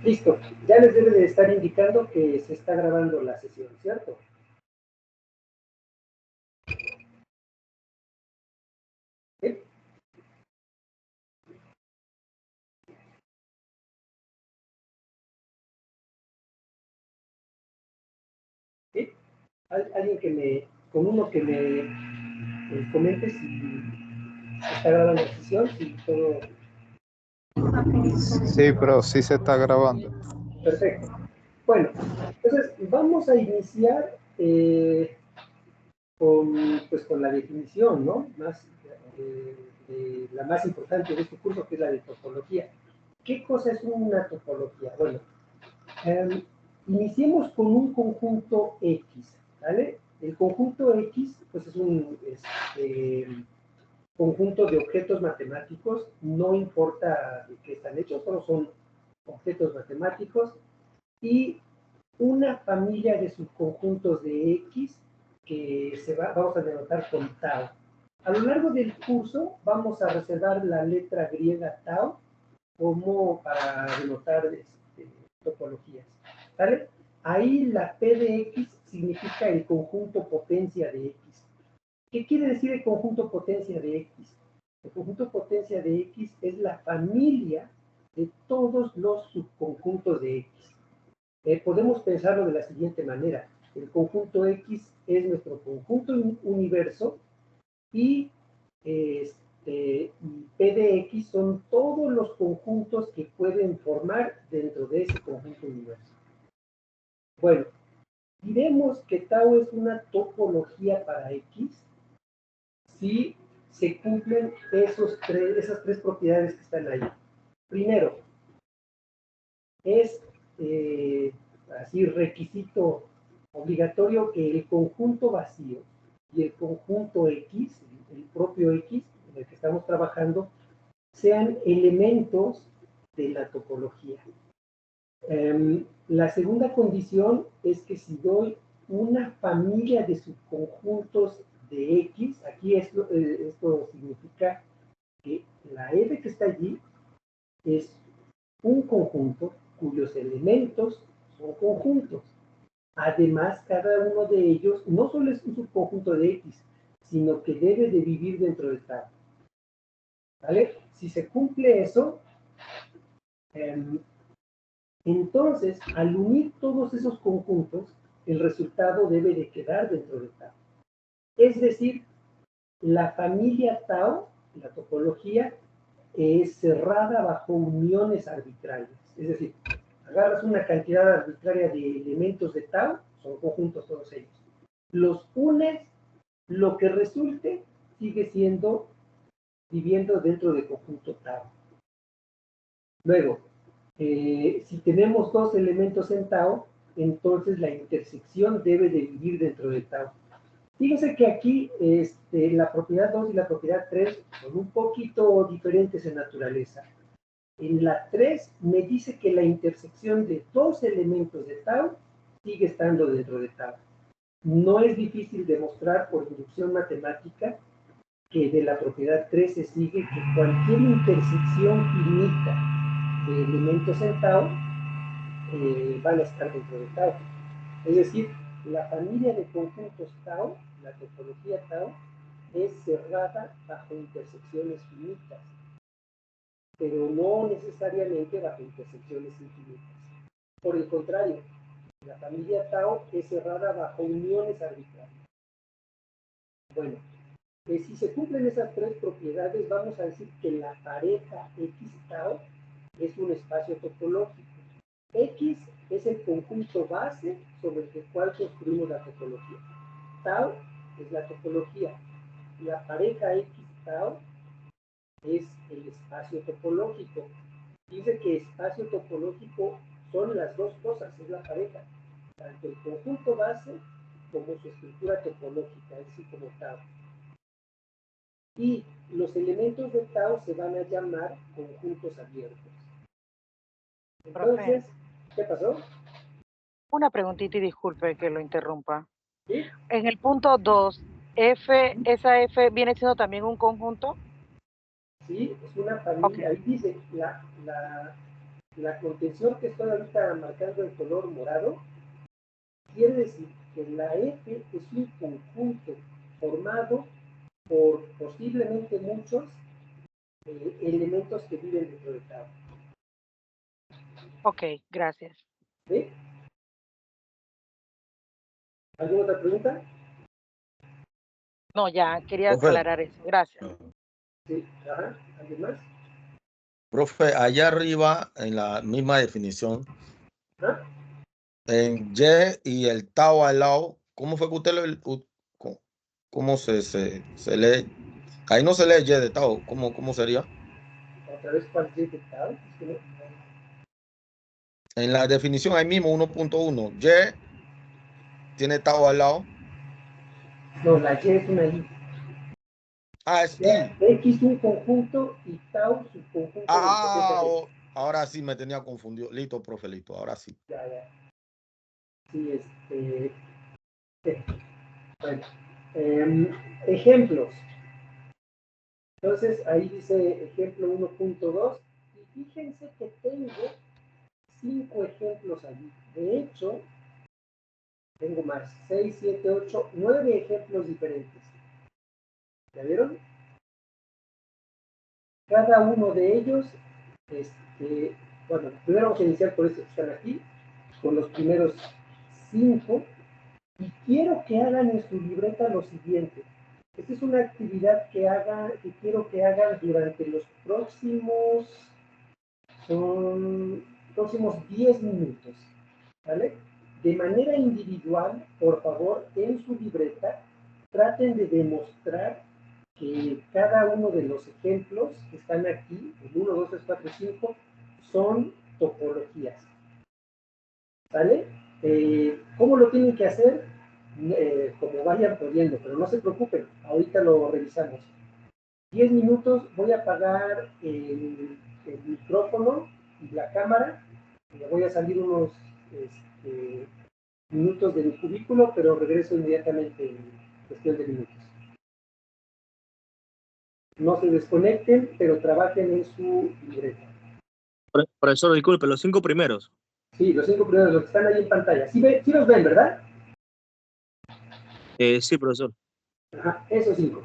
Listo, ya les debe de estar indicando que se está grabando la sesión, ¿cierto? ¿Sí? ¿Sí? Alguien que me, con uno que me comente si está grabando la sesión, si todo. Sí, pero sí se está grabando. Perfecto. Bueno, entonces vamos a iniciar con la definición, ¿no? Más, la más importante de este curso, que es la de topología. ¿Qué cosa es una topología? Bueno, iniciemos con un conjunto X, ¿vale? El conjunto X, pues es un conjunto de objetos matemáticos, no importa de qué están hechos, solo son objetos matemáticos, y una familia de subconjuntos de X que vamos a denotar con tau. A lo largo del curso vamos a reservar la letra griega tau como para denotar topologías, ¿vale? Ahí la P de X significa el conjunto potencia de X. ¿Qué quiere decir el conjunto potencia de X? El conjunto potencia de X es la familia de todos los subconjuntos de X. Podemos pensarlo de la siguiente manera. El conjunto X es nuestro conjunto universo y P de X son todos los conjuntos que pueden formar dentro de ese conjunto universo. Bueno, diremos que tau es una topología para X si se cumplen esas tres propiedades que están ahí. Primero, es así requisito obligatorio que el conjunto vacío y el conjunto X, el propio X en el que estamos trabajando, sean elementos de la topología. La segunda condición es que si doy una familia de subconjuntos de X, aquí esto significa que la F que está allí es un conjunto cuyos elementos son conjuntos. Además, cada uno de ellos no solo es un subconjunto de X, sino que debe de vivir dentro de tal. ¿Vale? Si se cumple eso, entonces, al unir todos esos conjuntos, el resultado debe de quedar dentro de tau. Es decir, la familia tau, la topología, es cerrada bajo uniones arbitrarias. Es decir, agarras una cantidad arbitraria de elementos de tau, son conjuntos todos ellos. Los unes, lo que resulte sigue siendo viviendo dentro del conjunto tau. Luego, si tenemos dos elementos en tau, entonces la intersección debe de vivir dentro de tau. Fíjense que aquí la propiedad 2 y la propiedad 3 son un poquito diferentes en naturaleza. En la 3 me dice que la intersección de dos elementos de tau sigue estando dentro de tau. No es difícil demostrar por inducción matemática que de la propiedad 3 se sigue que cualquier intersección finita de elementos en tau van a estar dentro de tau. Es decir, la familia de conjuntos tau, la topología tau, es cerrada bajo intersecciones finitas, pero no necesariamente bajo intersecciones infinitas. Por el contrario, la familia tau es cerrada bajo uniones arbitrarias. Bueno, si se cumplen esas tres propiedades, vamos a decir que la pareja X tau es un espacio topológico. X es el conjunto base sobre el cual construimos la topología. Tau es la topología. La pareja X tau es el espacio topológico. Dice que espacio topológico son las dos cosas, es la pareja. Tanto el conjunto base como su estructura topológica, es decir, como tau. Y los elementos de tau se van a llamar conjuntos abiertos. Entonces, ¿qué pasó? Una preguntita y disculpe que lo interrumpa. ¿Sí? En el punto 2, ¿esa F viene siendo también un conjunto? Sí, es una familia. Okay. Ahí dice, la contención que estoy ahorita marcando en color morado quiere decir que la F es un conjunto formado por posiblemente muchos elementos que viven dentro del Tao. Ok, gracias. ¿Ve? ¿Alguna otra pregunta? No, ya quería Profe, aclarar eso. Gracias. Sí, ajá. ¿Alguien más? profe, allá arriba, en la misma definición, ¿Ah? en Y y el Tao al lado, ¿cómo fue que usted cómo se lee? Ahí no se lee Y de Tao, ¿cómo sería? ¿Otra vez cuál es el Tao? Es que no. En la definición ahí mismo, 1.1, Y tiene Tao al lado. No, la Y es una I. Ah, es O sea, I. X un conjunto y Tau subconjunto del Ah, potencial. ahora sí me tenía confundido. Listo, profe, listo, ahora sí. Ya, ya. Sí, bueno. Ejemplos. Entonces, ahí dice ejemplo 1.2. Y fíjense que tengo 5 ejemplos allí. De hecho, tengo más. 6, 7, 8, 9 ejemplos diferentes. ¿Ya vieron? Cada uno de ellos, bueno, primero vamos a iniciar por estos que están aquí, con los primeros 5. Y quiero que hagan en su libreta lo siguiente. Esta es una actividad que quiero que hagan durante los próximos 10 minutos. ¿Vale? De manera individual, por favor, en su libreta, traten de demostrar que cada uno de los ejemplos que están aquí, el 1, 2, 3, 4, 5, son topologías. ¿Vale? ¿Cómo lo tienen que hacer? Como vayan pudiendo, pero no se preocupen, ahorita lo revisamos. 10 minutos, voy a apagar el micrófono y la cámara, y voy a salir unos minutos de mi cubículo, pero regreso inmediatamente en cuestión de minutos. No se desconecten, pero trabajen en su libreta. Profesor, disculpe, los 5 primeros. Sí, los 5 primeros, los que están ahí en pantalla. Sí los ven, ¿verdad? Sí, profesor. Ajá, esos 5.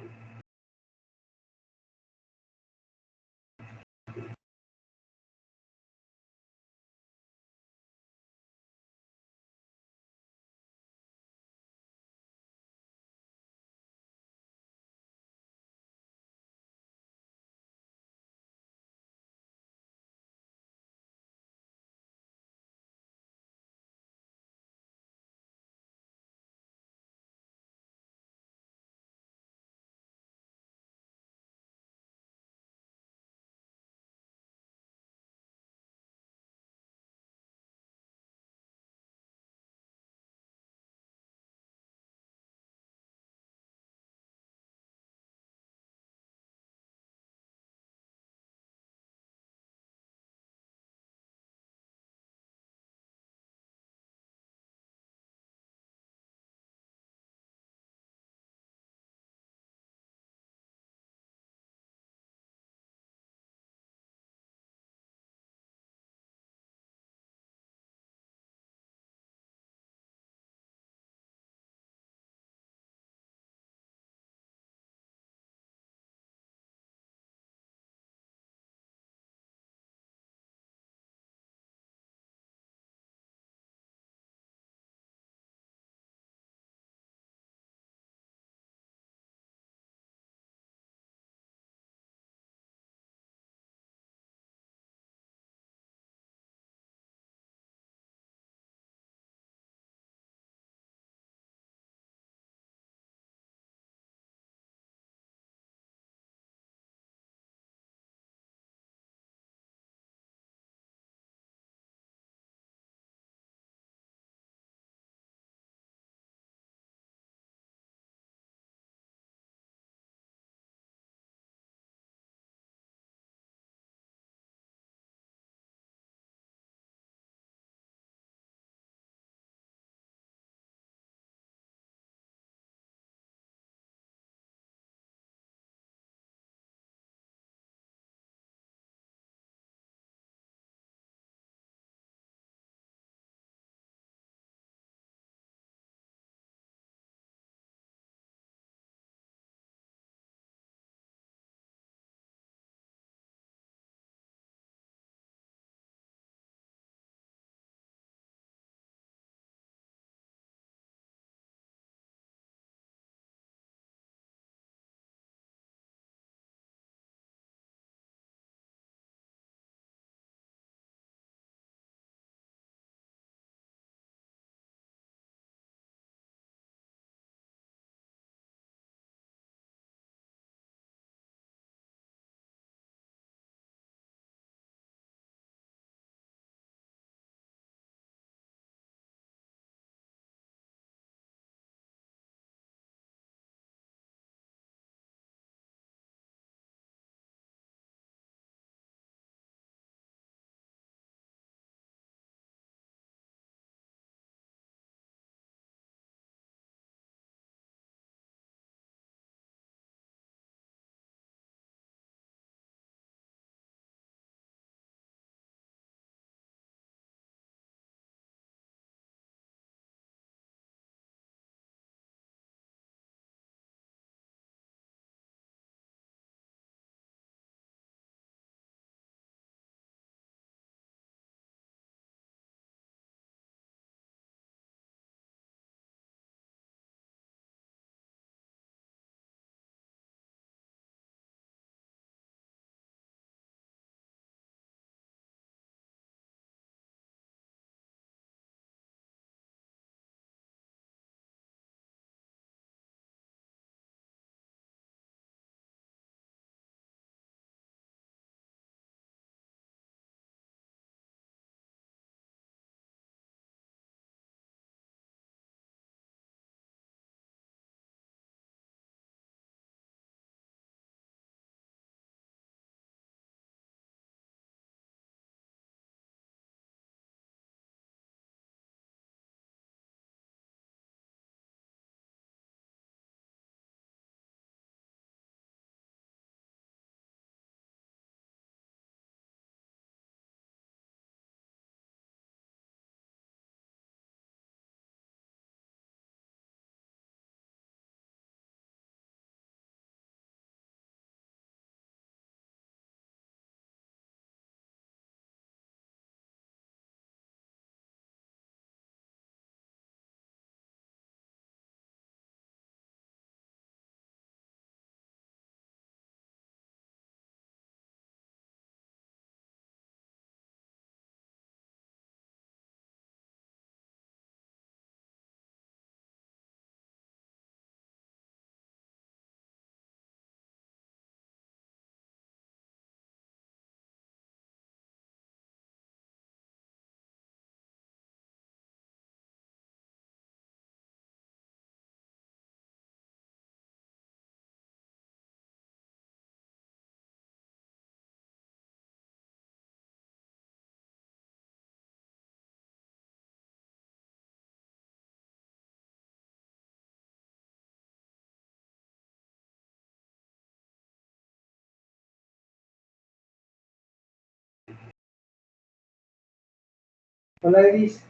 Hola, Edis.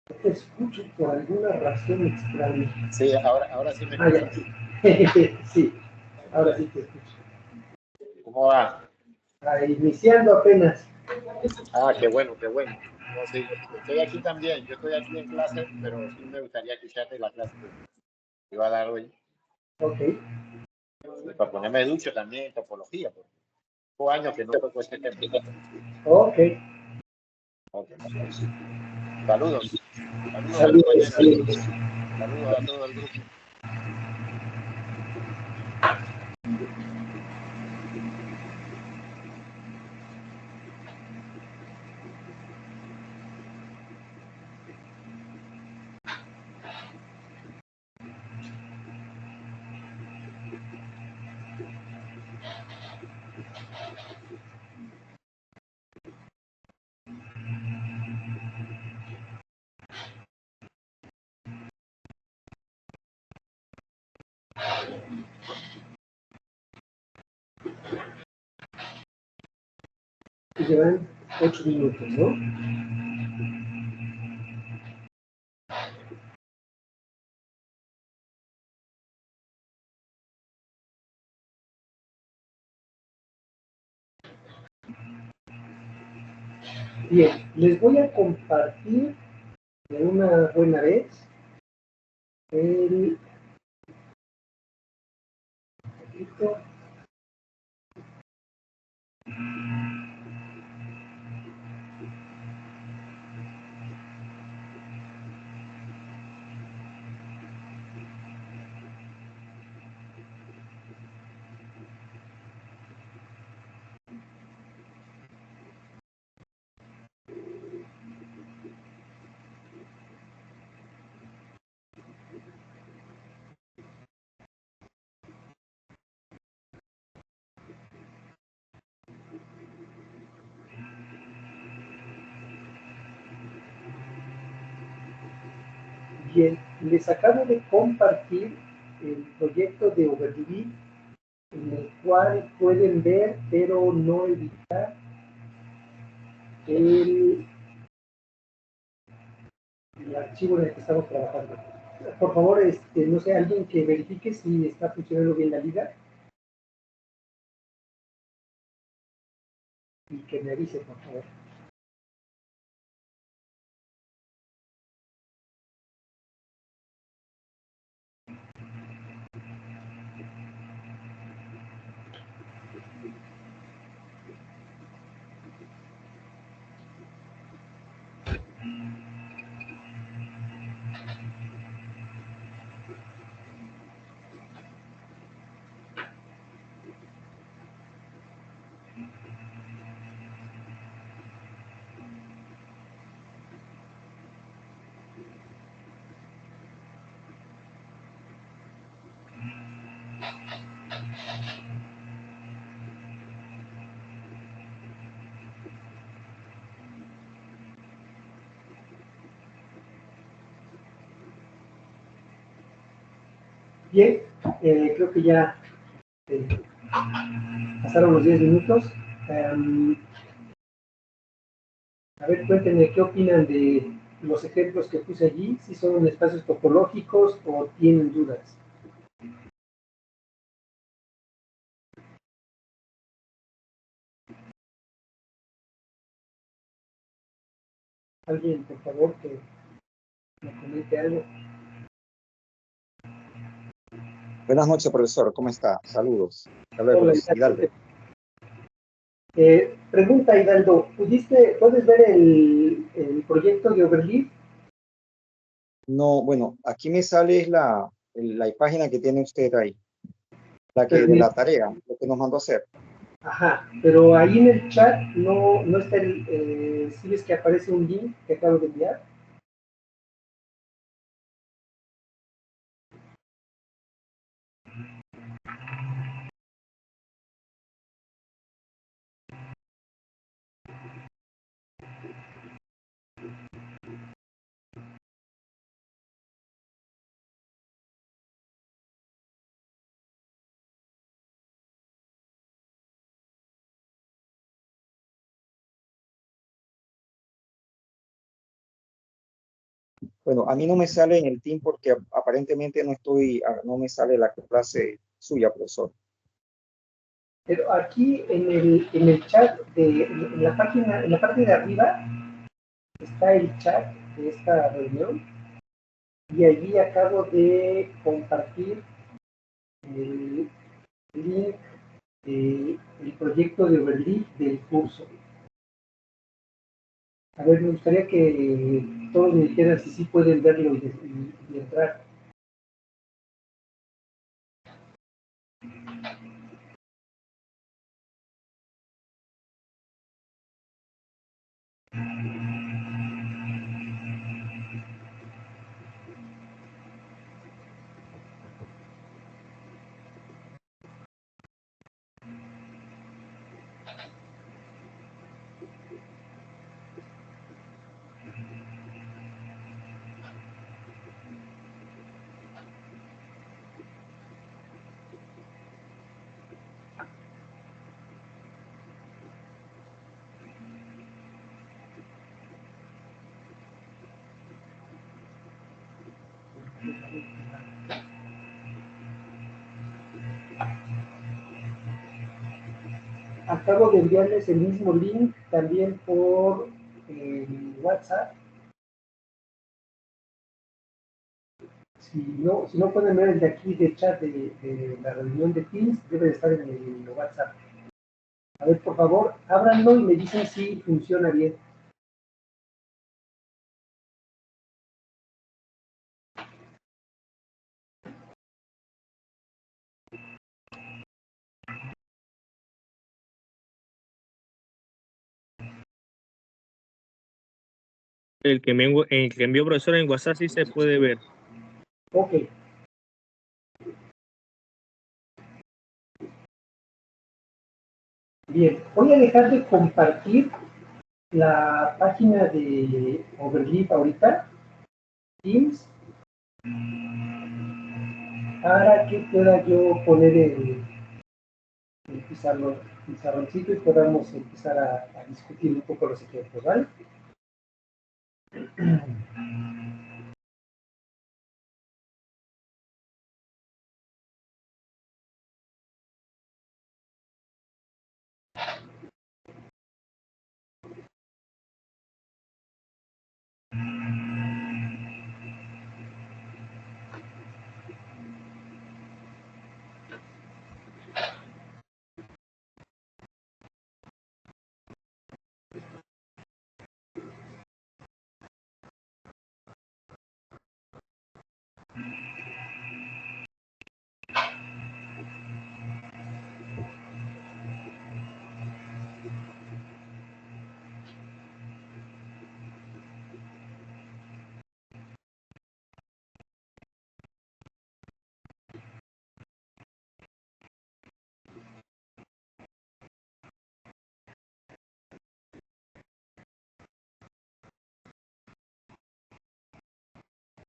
No te escucho por alguna razón extraña. Sí, ahora sí me Ah, ya. escuchan. Sí, ahora sí te escucho. ¿Cómo va? Iniciando apenas. Ah, qué bueno, qué bueno. No, sí, estoy aquí también. Yo estoy aquí en clase, pero sí me gustaría escucharte la clase que iba a dar hoy. Ok. Y para ponerme ducho también en topología, porque tengo años que no toco este tema. Ok. Ok. Saludos. Saludos, Saludos, compañeros. saludos. Saludos a todo el grupo. Y llevan 8 minutos, ¿no? Bien, les voy a compartir de una buena vez el poquito. Bien, les acabo de compartir el proyecto de OverDB en el cual pueden ver, pero no editar el archivo en el que estamos trabajando. Por favor, no sé, alguien que verifique si está funcionando bien la liga y que me avise, por favor. Bien, creo que ya eh, pasaron los 10 minutos. A ver, cuéntenme qué opinan de los ejemplos que puse allí, si son espacios topológicos o tienen dudas. Alguien, por favor, que me comente algo. Buenas noches, profesor. ¿Cómo está? Saludos. Hasta luego, Hola, Hidalgo. pregunta, Hidalgo, ¿puedes ver el proyecto de Overleaf? No, bueno, aquí me sale es la página que tiene usted ahí, la que Pero de la tarea, lo que nos mandó a hacer. ajá, pero ahí en el chat no está ¿sí ves que aparece un link que acabo de enviar? Bueno, a mí no me sale en el team porque aparentemente no me sale la clase suya, profesor. Pero aquí en el chat, en la página, en la parte de arriba, está el chat de esta reunión y allí acabo de compartir el link del proyecto de Overleaf del curso. A ver, me gustaría que todos me dijeran si sí pueden verlo y entrar. Acabo de enviarles el mismo link también por WhatsApp. Si no pueden ver el de aquí de chat de la reunión de Teams, debe de estar en el WhatsApp. A ver, por favor, ábranlo y me dicen si funciona bien. El que envió profesor en WhatsApp sí se puede ver. Ok. Bien, voy a dejar de compartir la página de Overleaf ahorita, Teams, para que pueda yo poner el pizarroncito y podamos empezar a discutir un poco los ejemplos, ¿vale?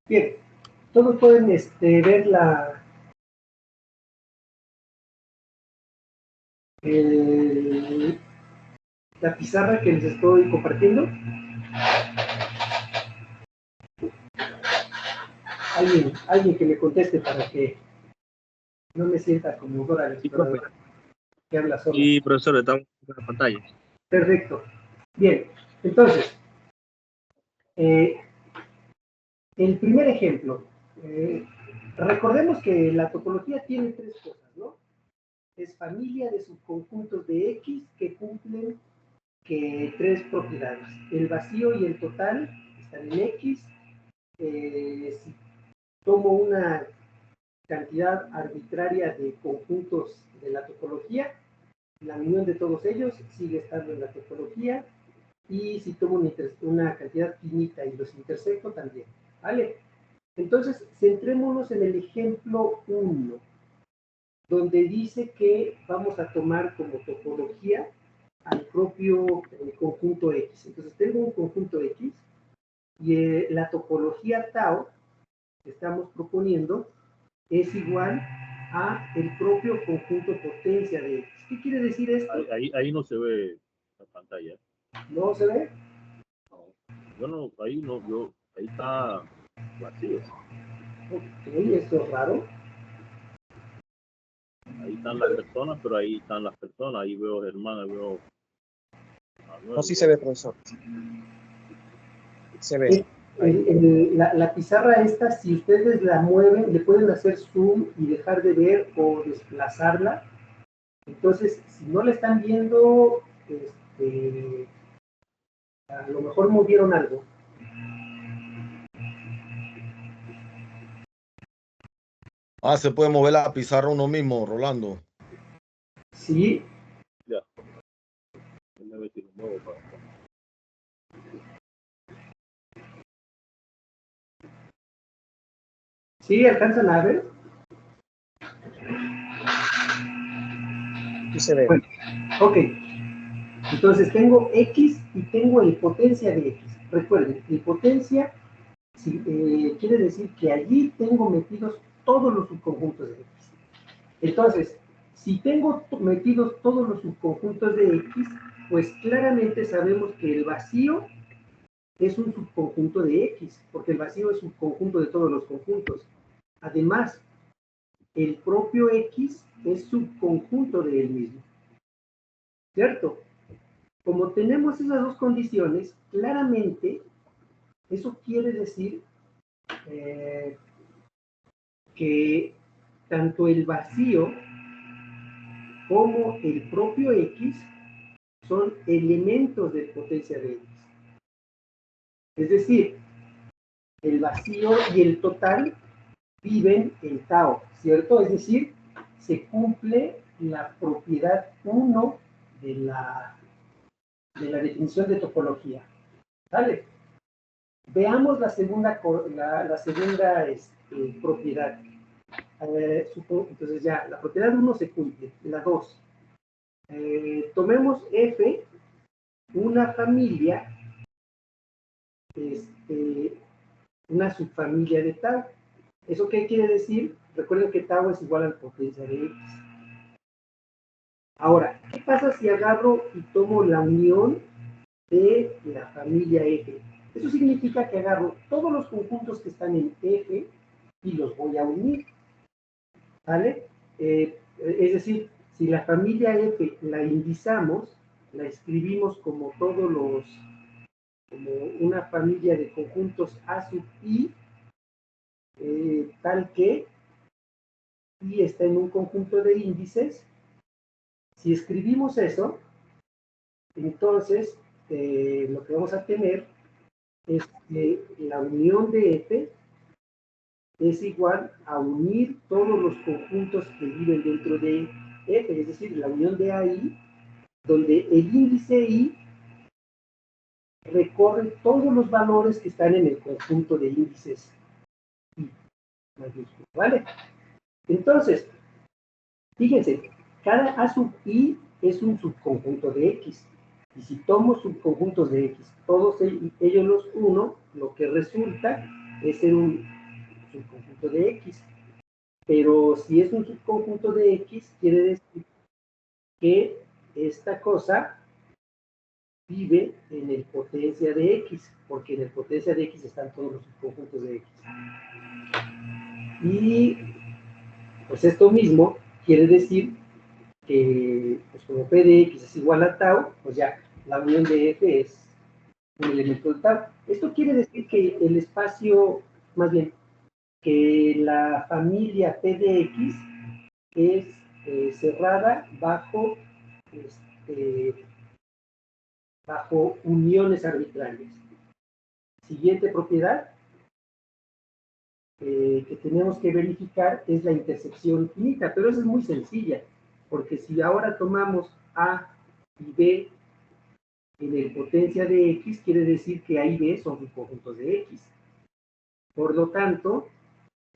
Bien, todos pueden ver la pizarra que les estoy compartiendo. Alguien que me conteste para que no me sienta como Dora la exploradora que habla sola. Y profesor, estamos en la pantalla. Perfecto. Bien, entonces, el primer ejemplo. Recordemos que la topología tiene tres cosas, ¿no? Es familia de subconjuntos de X que cumplen tres propiedades. El vacío y el total están en X. Si tomo una cantidad arbitraria de conjuntos de la topología, la unión de todos ellos sigue estando en la topología, y si tomo una cantidad finita y los intersecto también, ¿vale? Entonces, centrémonos en el ejemplo 1, donde dice que vamos a tomar como topología al propio conjunto X. Entonces, tengo un conjunto X y la topología tau que estamos proponiendo es igual a el propio conjunto potencia de X. ¿Qué quiere decir esto? Ahí no se ve la pantalla. ¿No se ve? No, yo no, ahí no, yo Ahí está vacío. Ok, esto es raro. Ahí están las personas, pero ahí están las personas. Ahí veo Germán, ahí veo Manuel. No, sí se ve, profesor. Se ve. La pizarra esta, si ustedes la mueven, le pueden hacer zoom y dejar de ver o desplazarla. Entonces, si no la están viendo, a lo mejor movieron algo. Ah, se puede mover la pizarra uno mismo, Rolando. Sí. Ya. Déjame ver si lo muevo para acá. ¿Sí alcanzan a ver? Sí se ve. Bueno, ok. Entonces tengo X y tengo el potencia de X. Recuerden, el potencia quiere decir que allí tengo metidos todos los subconjuntos de X. Entonces, si tengo metidos todos los subconjuntos de X, pues claramente sabemos que el vacío es un subconjunto de X, porque el vacío es subconjunto de todos los conjuntos. Además, el propio X es subconjunto de él mismo. ¿Cierto? Como tenemos esas dos condiciones, claramente eso quiere decir que tanto el vacío como el propio X son elementos de potencia de X. Es decir, el vacío y el total viven en tau, ¿cierto? Es decir, se cumple la propiedad 1 de la definición de topología. ¿Vale? Veamos la segunda propiedad. Entonces ya, la propiedad 1 se cumple. La 2. Tomemos F, una familia, una subfamilia de tau. ¿Eso qué quiere decir? Recuerden que tau es igual a la potencia de X. Ahora, ¿qué pasa si agarro y tomo la unión de la familia F? Eso significa que agarro todos los conjuntos que están en F y los voy a unir. ¿Vale? Es decir, si la familia F la indizamos, la escribimos como una familia de conjuntos A sub I, tal que I está en un conjunto de índices. Si escribimos eso, entonces lo que vamos a tener es que la unión de F es igual a unir todos los conjuntos que viven dentro de F, es decir, la unión de AI, donde el índice I recorre todos los valores que están en el conjunto de índices I mayúsculo, ¿vale? Entonces, fíjense, cada A sub I es un subconjunto de X. Y si tomo subconjuntos de X, todos ellos los uno, lo que resulta es ser un subconjunto de X. Pero si es un subconjunto de X, quiere decir que esta cosa vive en el potencia de X, porque en el potencia de X están todos los subconjuntos de X. Y pues esto mismo quiere decir que pues como P de X es igual a tau, pues ya la unión de F es un elemento de tau. Esto quiere decir que el espacio, más bien, que la familia P de X es cerrada bajo uniones arbitrarias. Siguiente propiedad que tenemos que verificar es la intersección finita, pero eso es muy sencilla, porque si ahora tomamos A y B en el potencia de X, quiere decir que A y B son subconjuntos de X. Por lo tanto,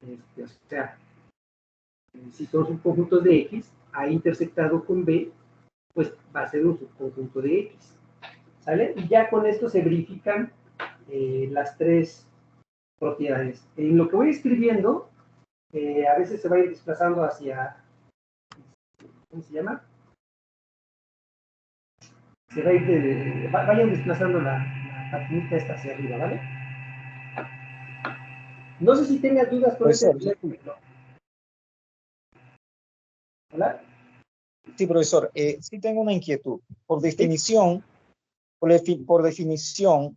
o sea, si son subconjuntos de X, A intersectado con B, pues va a ser un subconjunto de X. ¿Sale? Y ya con esto se verifican las tres propiedades. En lo que voy escribiendo, a veces se va a ir desplazando hacia, ¿cómo se llama? Se va a ir vayan desplazando la patinita esta hacia arriba, ¿vale? No sé si tengas dudas con ese Profesor, primer ejemplo. ¿Hola? sí, profesor, sí tengo una inquietud. Por Sí. definición, por definición,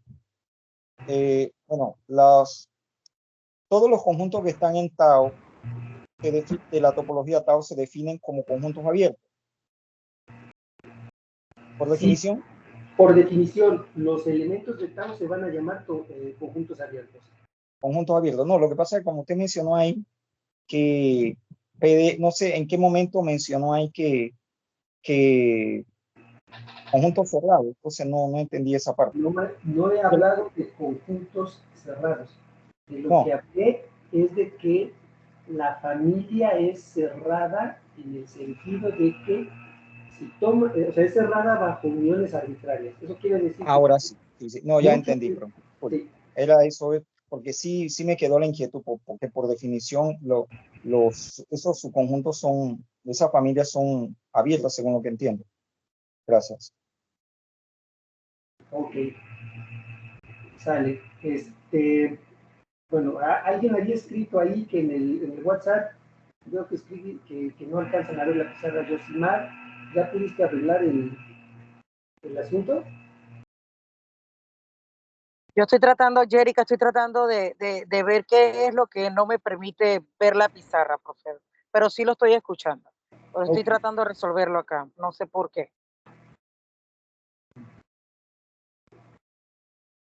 bueno, todos los conjuntos que están en Tao, de la topología Tao, se definen como conjuntos abiertos. Por Sí, definición, por definición, los elementos de Tao se van a llamar conjuntos abiertos. conjuntos abiertos. No, lo que pasa es que como usted mencionó ahí, que no sé en qué momento mencionó ahí que conjuntos cerrados, entonces no entendí esa parte. No he hablado de conjuntos cerrados. De lo No. que hablé es de que la familia es cerrada en el sentido de que si toma, o sea, es cerrada bajo uniones arbitrarias. Eso quiere decir Ahora que sí, sí. No, ya muchos, entendí, sí, era eso, porque sí me quedó la inquietud, porque por definición esos subconjuntos son, esas familias son abiertas, según lo que entiendo. Gracias. ok, sale. Bueno, alguien había escrito ahí que en el WhatsApp, veo que escribí que no alcanzan a ver la pizarra. Yosimar, ¿ya pudiste arreglar el asunto? Yo estoy tratando, Jerica, estoy tratando de ver qué es lo que no me permite ver la pizarra, profesor. Pero sí lo estoy escuchando. Pero estoy tratando de resolverlo acá. No sé por qué.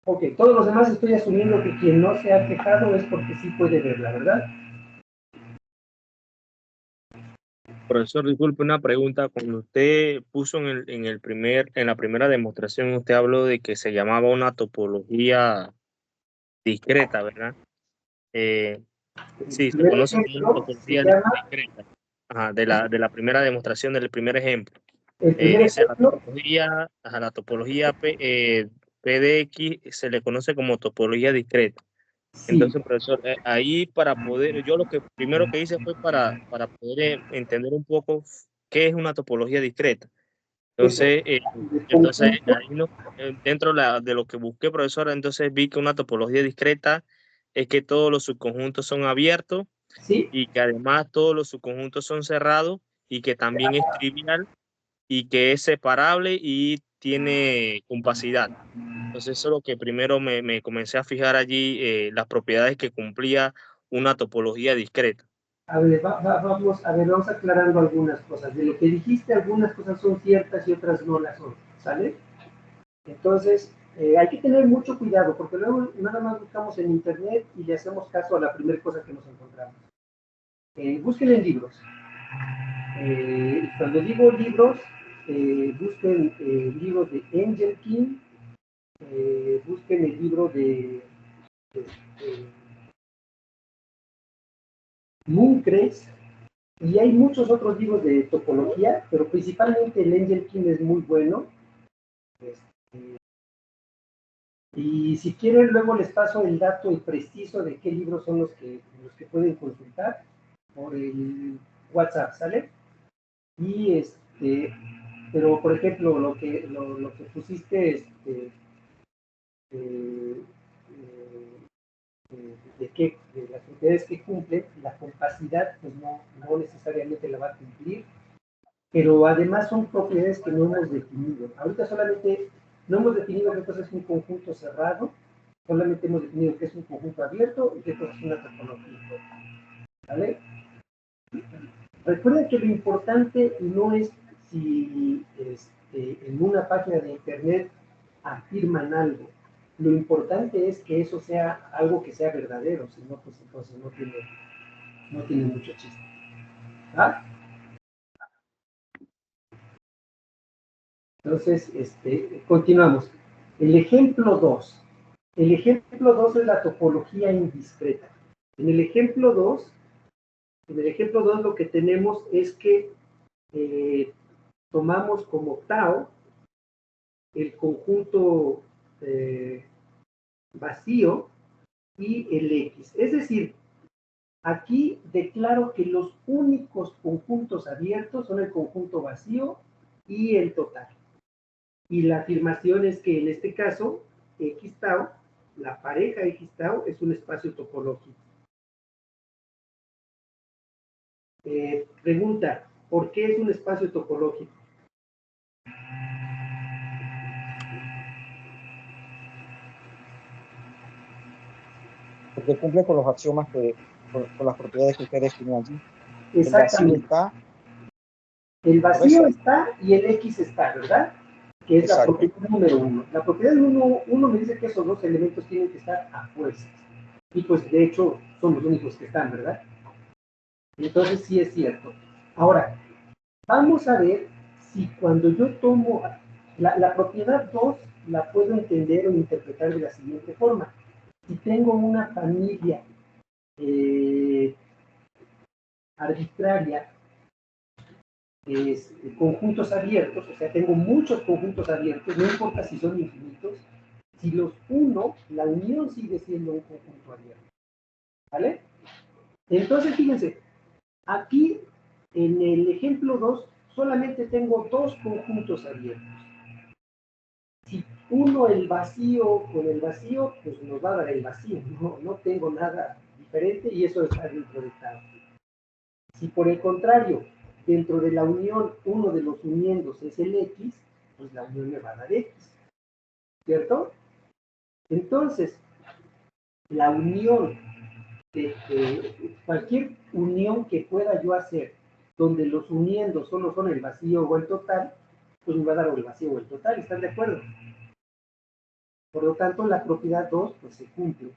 Ok, todos los demás estoy asumiendo que quien no se ha quejado es porque sí puede verla, ¿verdad? Profesor, disculpe una pregunta. Cuando usted puso en la primera demostración, usted habló de que se llamaba una topología discreta, ¿verdad? El Sí, se primer conoce como una ejemplo se topología llama, discreta. Ajá, de la primera demostración del primer ejemplo. el primer Dice ejemplo, la topología PDX se le conoce como topología discreta. sí, Entonces, profesor, ahí para poder, yo lo que primero que hice fue para poder entender un poco qué es una topología discreta. eso, Entonces, de entonces conjunto, ahí no, dentro de lo que busqué, profesor, entonces vi que una topología discreta es que todos los subconjuntos son abiertos sí, y que además todos los subconjuntos son cerrados y que también es trivial y que es separable y tiene compacidad. Entonces eso es lo que primero me comencé a fijar allí, las propiedades que cumplía una topología discreta. a ver, vamos aclarando algunas cosas. De lo que dijiste, algunas cosas son ciertas y otras no las son, ¿sale? Entonces, hay que tener mucho cuidado, porque luego nada más buscamos en internet y le hacemos caso a la primera cosa que nos encontramos. Busquen en libros. Cuando digo libros, busquen el libro de Engelking, busquen el libro de Munkres, y hay muchos otros libros de topología, pero principalmente el Engelking es muy bueno. Y si quieren, luego les paso el dato preciso de qué libros son los que pueden consultar por el WhatsApp, ¿sale? Y pero por ejemplo, lo que pusiste, eh, de las propiedades que cumple, la compacidad, pues no necesariamente la va a cumplir, pero además son propiedades que no hemos definido. Ahorita solamente no hemos definido qué cosa es un conjunto cerrado, solamente hemos definido qué es un conjunto abierto y qué cosa es una topología. ¿Vale? Recuerden que lo importante no es si en una página de internet afirman algo. Lo importante es que eso sea algo que sea verdadero, si no, pues entonces no tiene mucho chiste. ¿Ah? Entonces, continuamos. El ejemplo 2. El ejemplo 2 es la topología indiscreta. En el ejemplo 2, lo que tenemos es que tomamos como tau el conjunto vacío y el X. Es decir, aquí declaro que los únicos conjuntos abiertos son el conjunto vacío y el total. Y la afirmación es que en este caso, X tau, la pareja X tau es un espacio topológico. Pregunta, ¿por qué es un espacio topológico? Porque cumple con los axiomas con las propiedades que usted definió allí. El vacío Exactamente. está, El por vacío eso, está y el X está, ¿verdad? Que es la exacto. propiedad número 1. La propiedad número 1 me dice que esos dos elementos tienen que estar a fuerzas. Y pues de hecho son los únicos que están, ¿verdad? Entonces sí es cierto. Ahora, vamos a ver si cuando yo tomo la propiedad 2, la puedo entender o interpretar de la siguiente forma. Si tengo una familia arbitraria, conjuntos abiertos, o sea, tengo muchos conjuntos abiertos, no importa si son infinitos, si los uno, la unión sigue siendo un conjunto abierto. ¿Vale? Entonces, fíjense, aquí en el ejemplo 2 solamente tengo dos conjuntos abiertos. Si uno el vacío con el vacío, pues nos va a dar el vacío, no tengo nada diferente y eso está dentro de tal. Si por el contrario, dentro de la unión, uno de los uniendos es el X, pues la unión me va a dar X, ¿cierto? Entonces, la unión cualquier unión que pueda yo hacer, donde los uniendos solo son el vacío o el total, pues me va a dar el vacío o el total, ¿están de acuerdo? Por lo tanto, la propiedad 2, pues se cumple.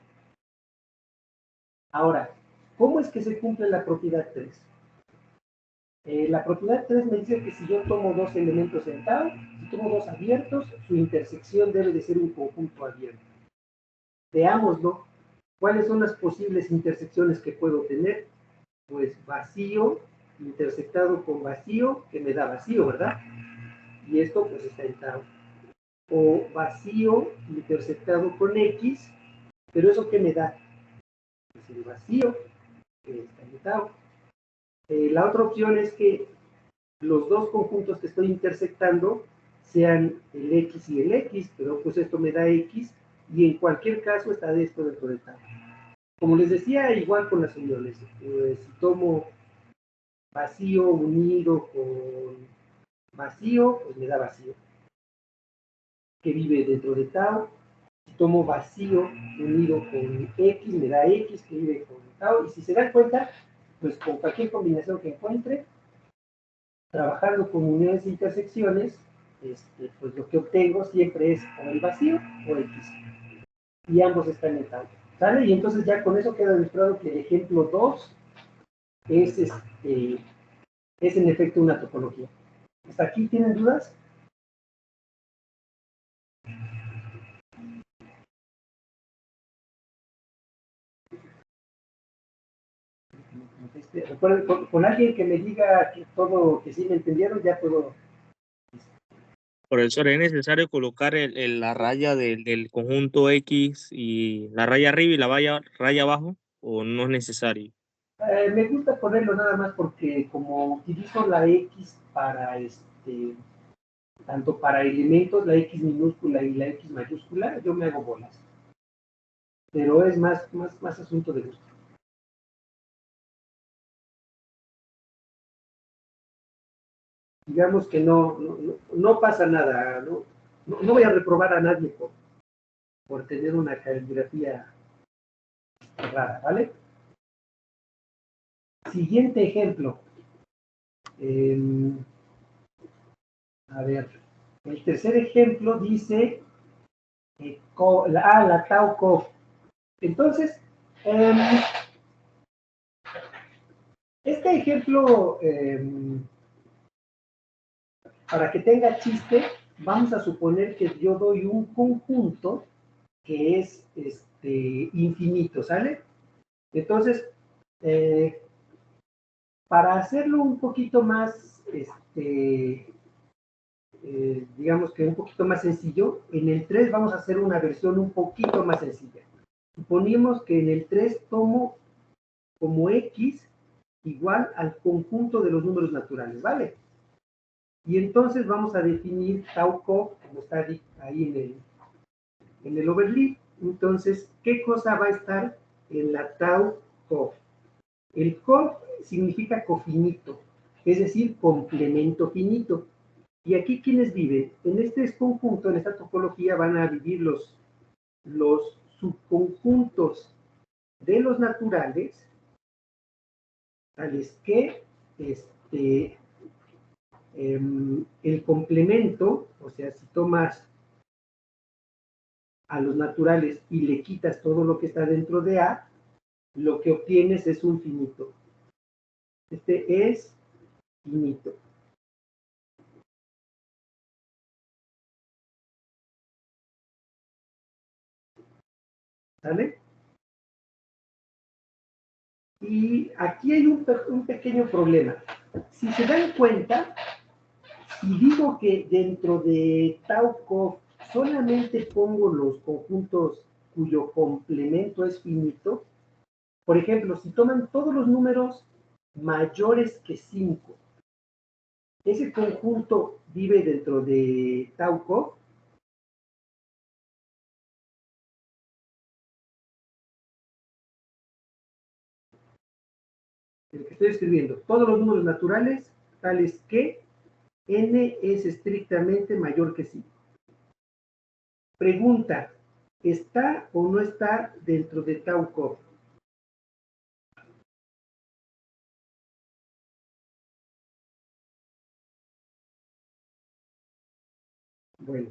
Ahora, ¿cómo es que se cumple la propiedad 3? La propiedad 3 me dice que si yo tomo dos elementos en tau, si tomo dos abiertos, su intersección debe de ser un conjunto abierto. Veámoslo. ¿Cuáles son las posibles intersecciones que puedo tener? Pues vacío intersectado con vacío, que me da vacío, ¿verdad? Y esto pues está en tau. O vacío intersectado con X, pero ¿eso qué me da? Pues el vacío, que está en tau. La otra opción es que los dos conjuntos que estoy intersectando sean el X y el X, pero pues esto me da X, y en cualquier caso está esto dentro de tau. Como les decía, igual con las uniones. Si tomo vacío unido con vacío, pues me da vacío, que vive dentro de tau. Si tomo vacío unido con X, me da X, que vive con tau. Y si se dan cuenta, pues con cualquier combinación que encuentre, trabajando con uniones e intersecciones, pues lo que obtengo siempre es o el vacío o X. Y ambos están en tau. ¿Sale? Y entonces ya con eso queda demostrado que el ejemplo 2 es, es en efecto una topología. ¿Hasta aquí tienen dudas? Recuerden, con alguien que me diga que todo, que sí me entendieron, ya puedo. Profesor, ¿es necesario colocar la raya del conjunto X y la raya arriba y la raya abajo o no es necesario? Me gusta ponerlo nada más porque como utilizo la X para tanto para elementos, la X minúscula y la X mayúscula, yo me hago bolas. Pero es más asunto de gusto. Digamos que no pasa nada, no voy a reprobar a nadie por tener una caligrafía rara, ¿vale? Siguiente ejemplo. A ver, el tercer ejemplo dice la tau co. Entonces, este ejemplo, para que tenga chiste, vamos a suponer que yo doy un conjunto que es infinito, ¿sale? Entonces, para hacerlo un poquito más, digamos que un poquito más sencillo, en el 3 vamos a hacer una versión un poquito más sencilla. Suponemos que en el 3 tomo como X igual al conjunto de los números naturales, ¿vale? Y entonces vamos a definir tau co, como está ahí en el overlay. Entonces, ¿qué cosa va a estar en la tau co? El co significa cofinito, es decir, complemento finito. Y aquí, ¿quiénes viven? En este conjunto, en esta topología, van a vivir los subconjuntos de los naturales, tales que el complemento, o sea, si tomas a los naturales y le quitas todo lo que está dentro de A, lo que obtienes es un finito. Este es finito. ¿Sale? Y aquí hay un pequeño problema. Si se dan cuenta, si digo que dentro de Tau solamente pongo los conjuntos cuyo complemento es finito, por ejemplo, si toman todos los números mayores que 5, ese conjunto vive dentro de Tau. El que estoy escribiendo, todos los números naturales, tales que n es estrictamente mayor que 5. Pregunta, ¿está o no está dentro de Tau? Bueno,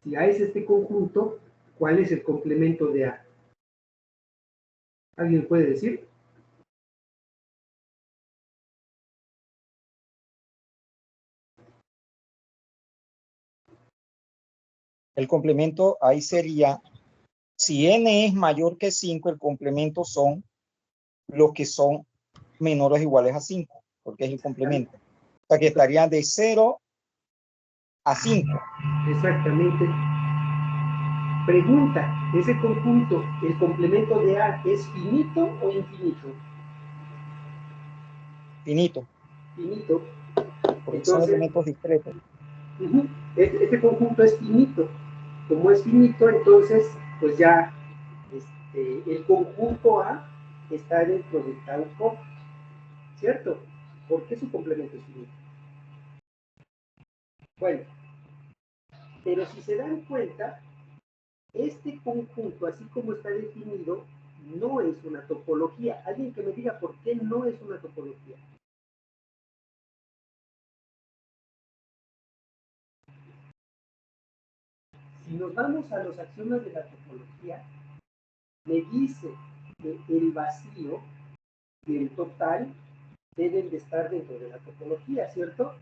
si A es este conjunto, ¿cuál es el complemento de A? ¿Alguien puede decir? El complemento ahí sería, si n es mayor que 5, el complemento son los que son menores o iguales a 5, porque es el complemento. O sea que estarían de 0 a 5. Exactamente. Pregunta, ¿ese conjunto, el complemento de A, es finito o infinito? Finito, Finito. porque son Entonces, elementos discretos. este conjunto es finito. Como es finito, entonces, pues ya el conjunto A está dentro de Tau, ¿cierto? ¿Por qué su complemento es finito? Bueno, pero si se dan cuenta, este conjunto, así como está definido, no es una topología. Alguien que me diga por qué no es una topología. Si nos vamos a los axiomas de la topología, me dice que el vacío y el total deben de estar dentro de la topología, ¿cierto?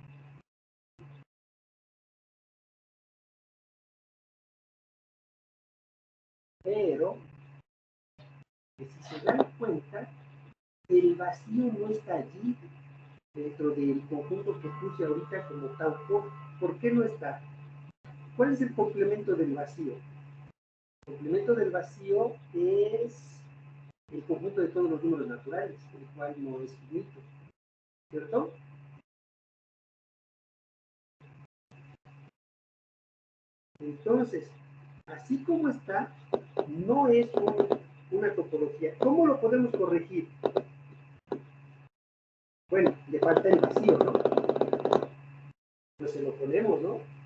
Pero, que si se dan cuenta, el vacío no está allí dentro del conjunto que puse ahorita como Tau. ¿Por qué no está? ¿Cuál es el complemento del vacío? El complemento del vacío es el conjunto de todos los números naturales, el cual no es finito, ¿cierto? Entonces, así como está, no es una topología. ¿Cómo lo podemos corregir? Bueno, le falta el vacío, ¿no? Pues se lo ponemos, ¿no?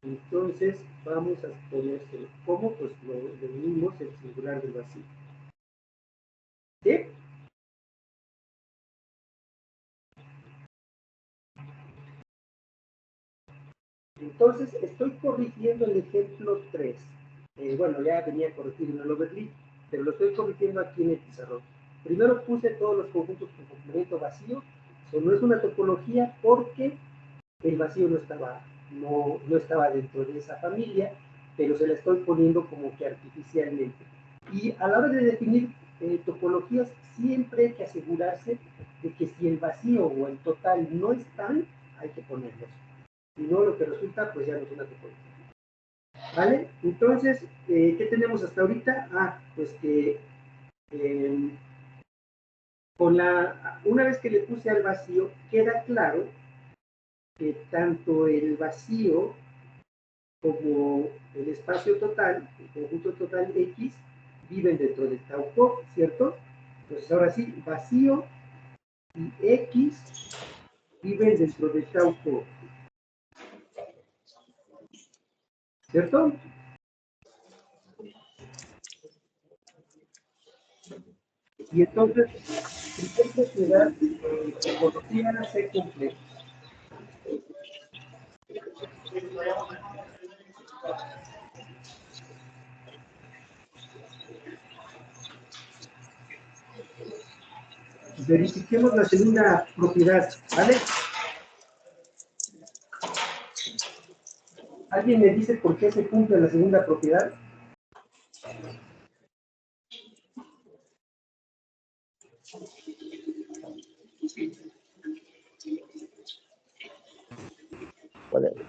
Entonces, vamos a ponérselo. ¿Cómo? Pues lo definimos el singular del vacío. ¿Sí? Entonces, estoy corrigiendo el ejemplo 3. Bueno, ya venía corregido en el overlay, pero lo estoy corrigiendo aquí en el pizarrón. Primero puse todos los conjuntos con complemento vacío. Eso no es una topología porque el vacío no estaba dentro de esa familia, pero se la estoy poniendo como que artificialmente. Y a la hora de definir topologías, siempre hay que asegurarse de que si el vacío o el total no están, hay que ponerlos. Si no, lo que resulta, pues ya no es una topología. ¿Vale? Entonces, ¿qué tenemos hasta ahorita? Pues que una vez que le puse al vacío, queda claro que tanto el vacío como el espacio total, el conjunto total X, viven dentro del Tau, ¿cierto? Entonces ahora sí, vacío y X viven dentro de tau core. ¿Cierto? Y entonces, ¿qué propiedad topología C compleja? Verifiquemos la segunda propiedad, ¿vale? ¿Alguien me dice por qué se cumple la segunda propiedad?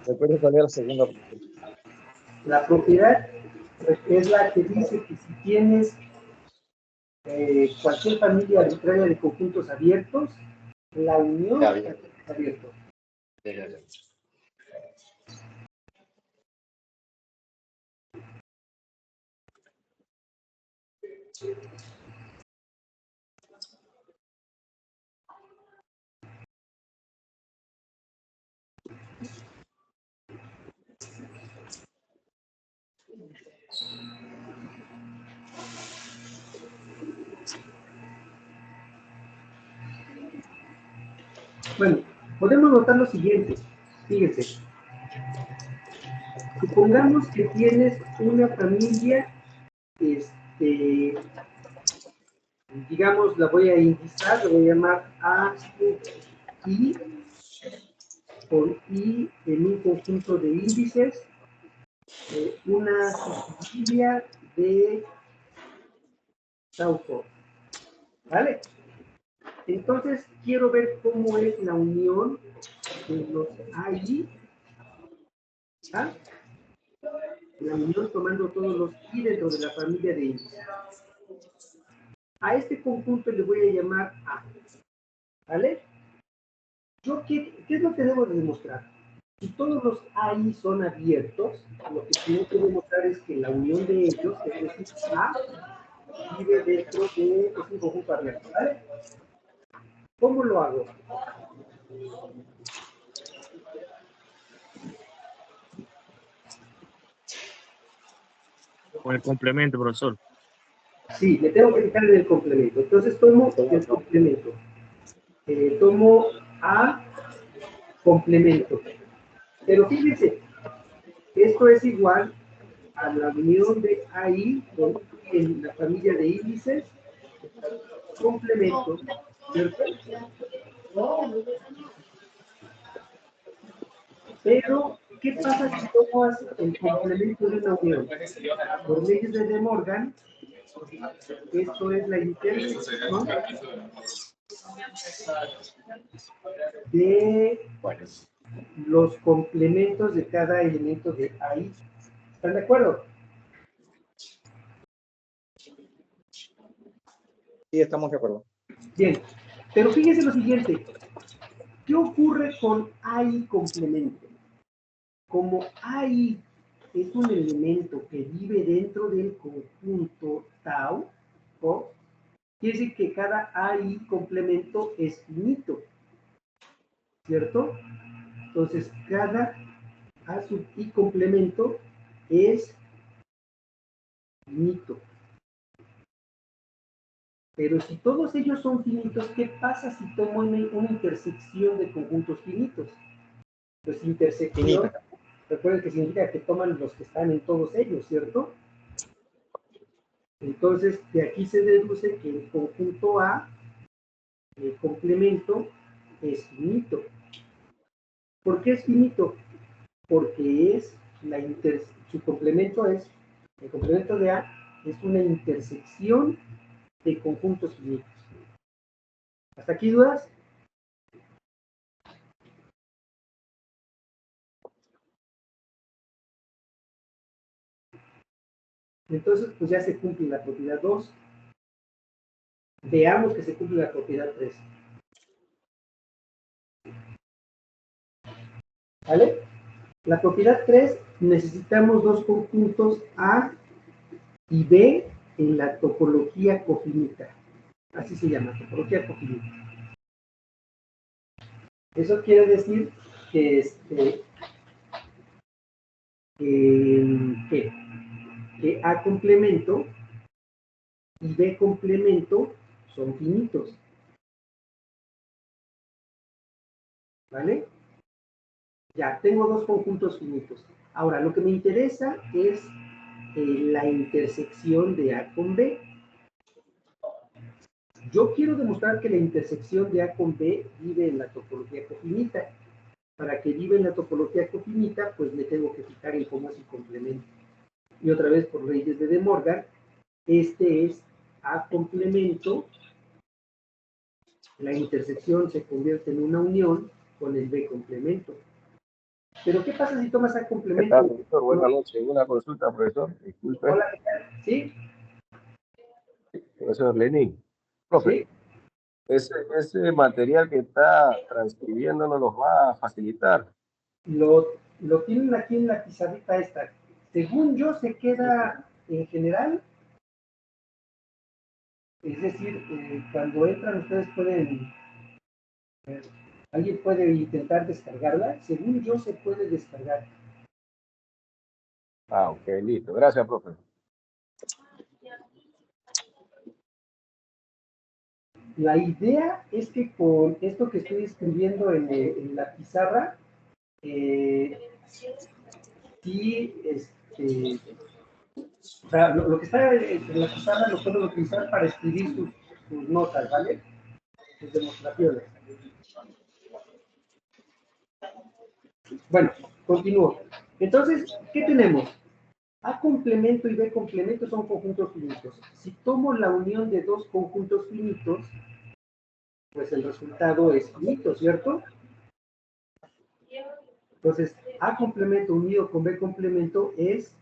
Recuerda cuál es la segunda propiedad. La propiedad es la que dice que si tienes cualquier familia arbitraria de conjuntos abiertos, la unión es abierto. Bueno, podemos notar lo siguiente. Fíjense. Supongamos que tienes una familia, digamos, la voy a indizar, la voy a llamar A, I, con I en un conjunto de índices, una familia de tau core, ¿vale? Entonces, quiero ver cómo es la unión de los AI, ¿ah? La unión tomando todos los I dentro de la familia de índices. A este conjunto le voy a llamar A, ¿vale? ¿Qué es lo que debo de demostrar? Si todos los AI son abiertos, lo que tengo que demostrar es que la unión de ellos, es decir, A, vive dentro de un conjunto abierto, ¿vale? ¿Cómo lo hago? Con el complemento, profesor. Sí, le tengo que fijar en el complemento. Entonces tomo el complemento. Tomo A, complemento. Pero fíjense, esto es igual a la unión de AI con en la familia de índices, complemento, ¿cierto? Pero, ¿qué pasa si tomas el complemento de una unión? Por leyes de De Morgan, esto es la intersección de los complementos de cada elemento de AI. ¿Están de acuerdo? Sí, estamos de acuerdo. Bien, pero fíjense lo siguiente. ¿Qué ocurre con AI complemento? Como AI es un elemento que vive dentro del conjunto tau, ¿o? Quiere decir que cada AI complemento es finito, ¿cierto? Entonces, cada A sub I complemento es finito. Pero si todos ellos son finitos, ¿qué pasa si tomo una intersección de conjuntos finitos? Pues intersección, finita. Recuerden que significa que toman los que están en todos ellos, ¿cierto? Entonces, de aquí se deduce que el conjunto A, el complemento, es finito. ¿Por qué es finito? Porque es su complemento es, el complemento de A es una intersección de conjuntos finitos. ¿Hasta aquí dudas? Entonces, pues ya se cumple la propiedad 2. Veamos que se cumple la propiedad 3. ¿Vale? La propiedad 3, necesitamos dos conjuntos A y B en la topología cofinita. Así se llama, topología cofinita. Eso quiere decir que, que A complemento y B complemento son finitos. ¿Vale? Ya, tengo dos conjuntos finitos. Ahora, lo que me interesa es la intersección de A con B. Yo quiero demostrar que la intersección de A con B vive en la topología cofinita. Para que viva en la topología cofinita, pues me tengo que fijar en cómo es el complemento. Y otra vez, por leyes de De Morgan, este es A complemento, la intersección se convierte en una unión con el B complemento. Pero ¿qué pasa si tomas A ¿Qué complemento? tal, profesor? Buenas noches. Una consulta, profesor. Disculpe. Hola, ¿qué tal? ¿Sí? Profesor Lenin. Profe, ¿Sí? ese material que está transcribiendo nos los va a facilitar. Lo tienen aquí en la pizarrita esta. Según yo, se queda en general. Es decir, cuando entran ustedes pueden... alguien puede intentar descargarla. Según yo, se puede descargar. Ah, ok, listo. Gracias, profe. La idea es que con esto que estoy escribiendo en la pizarra, sí, o sea, lo que está en la pizarra lo pueden utilizar para escribir sus notas, ¿vale? Sus demostraciones. Bueno, continúo. Entonces, ¿qué tenemos? A complemento y B complemento son conjuntos finitos. Si tomo la unión de dos conjuntos finitos, pues el resultado es finito, ¿cierto? Entonces, A complemento unido con B complemento es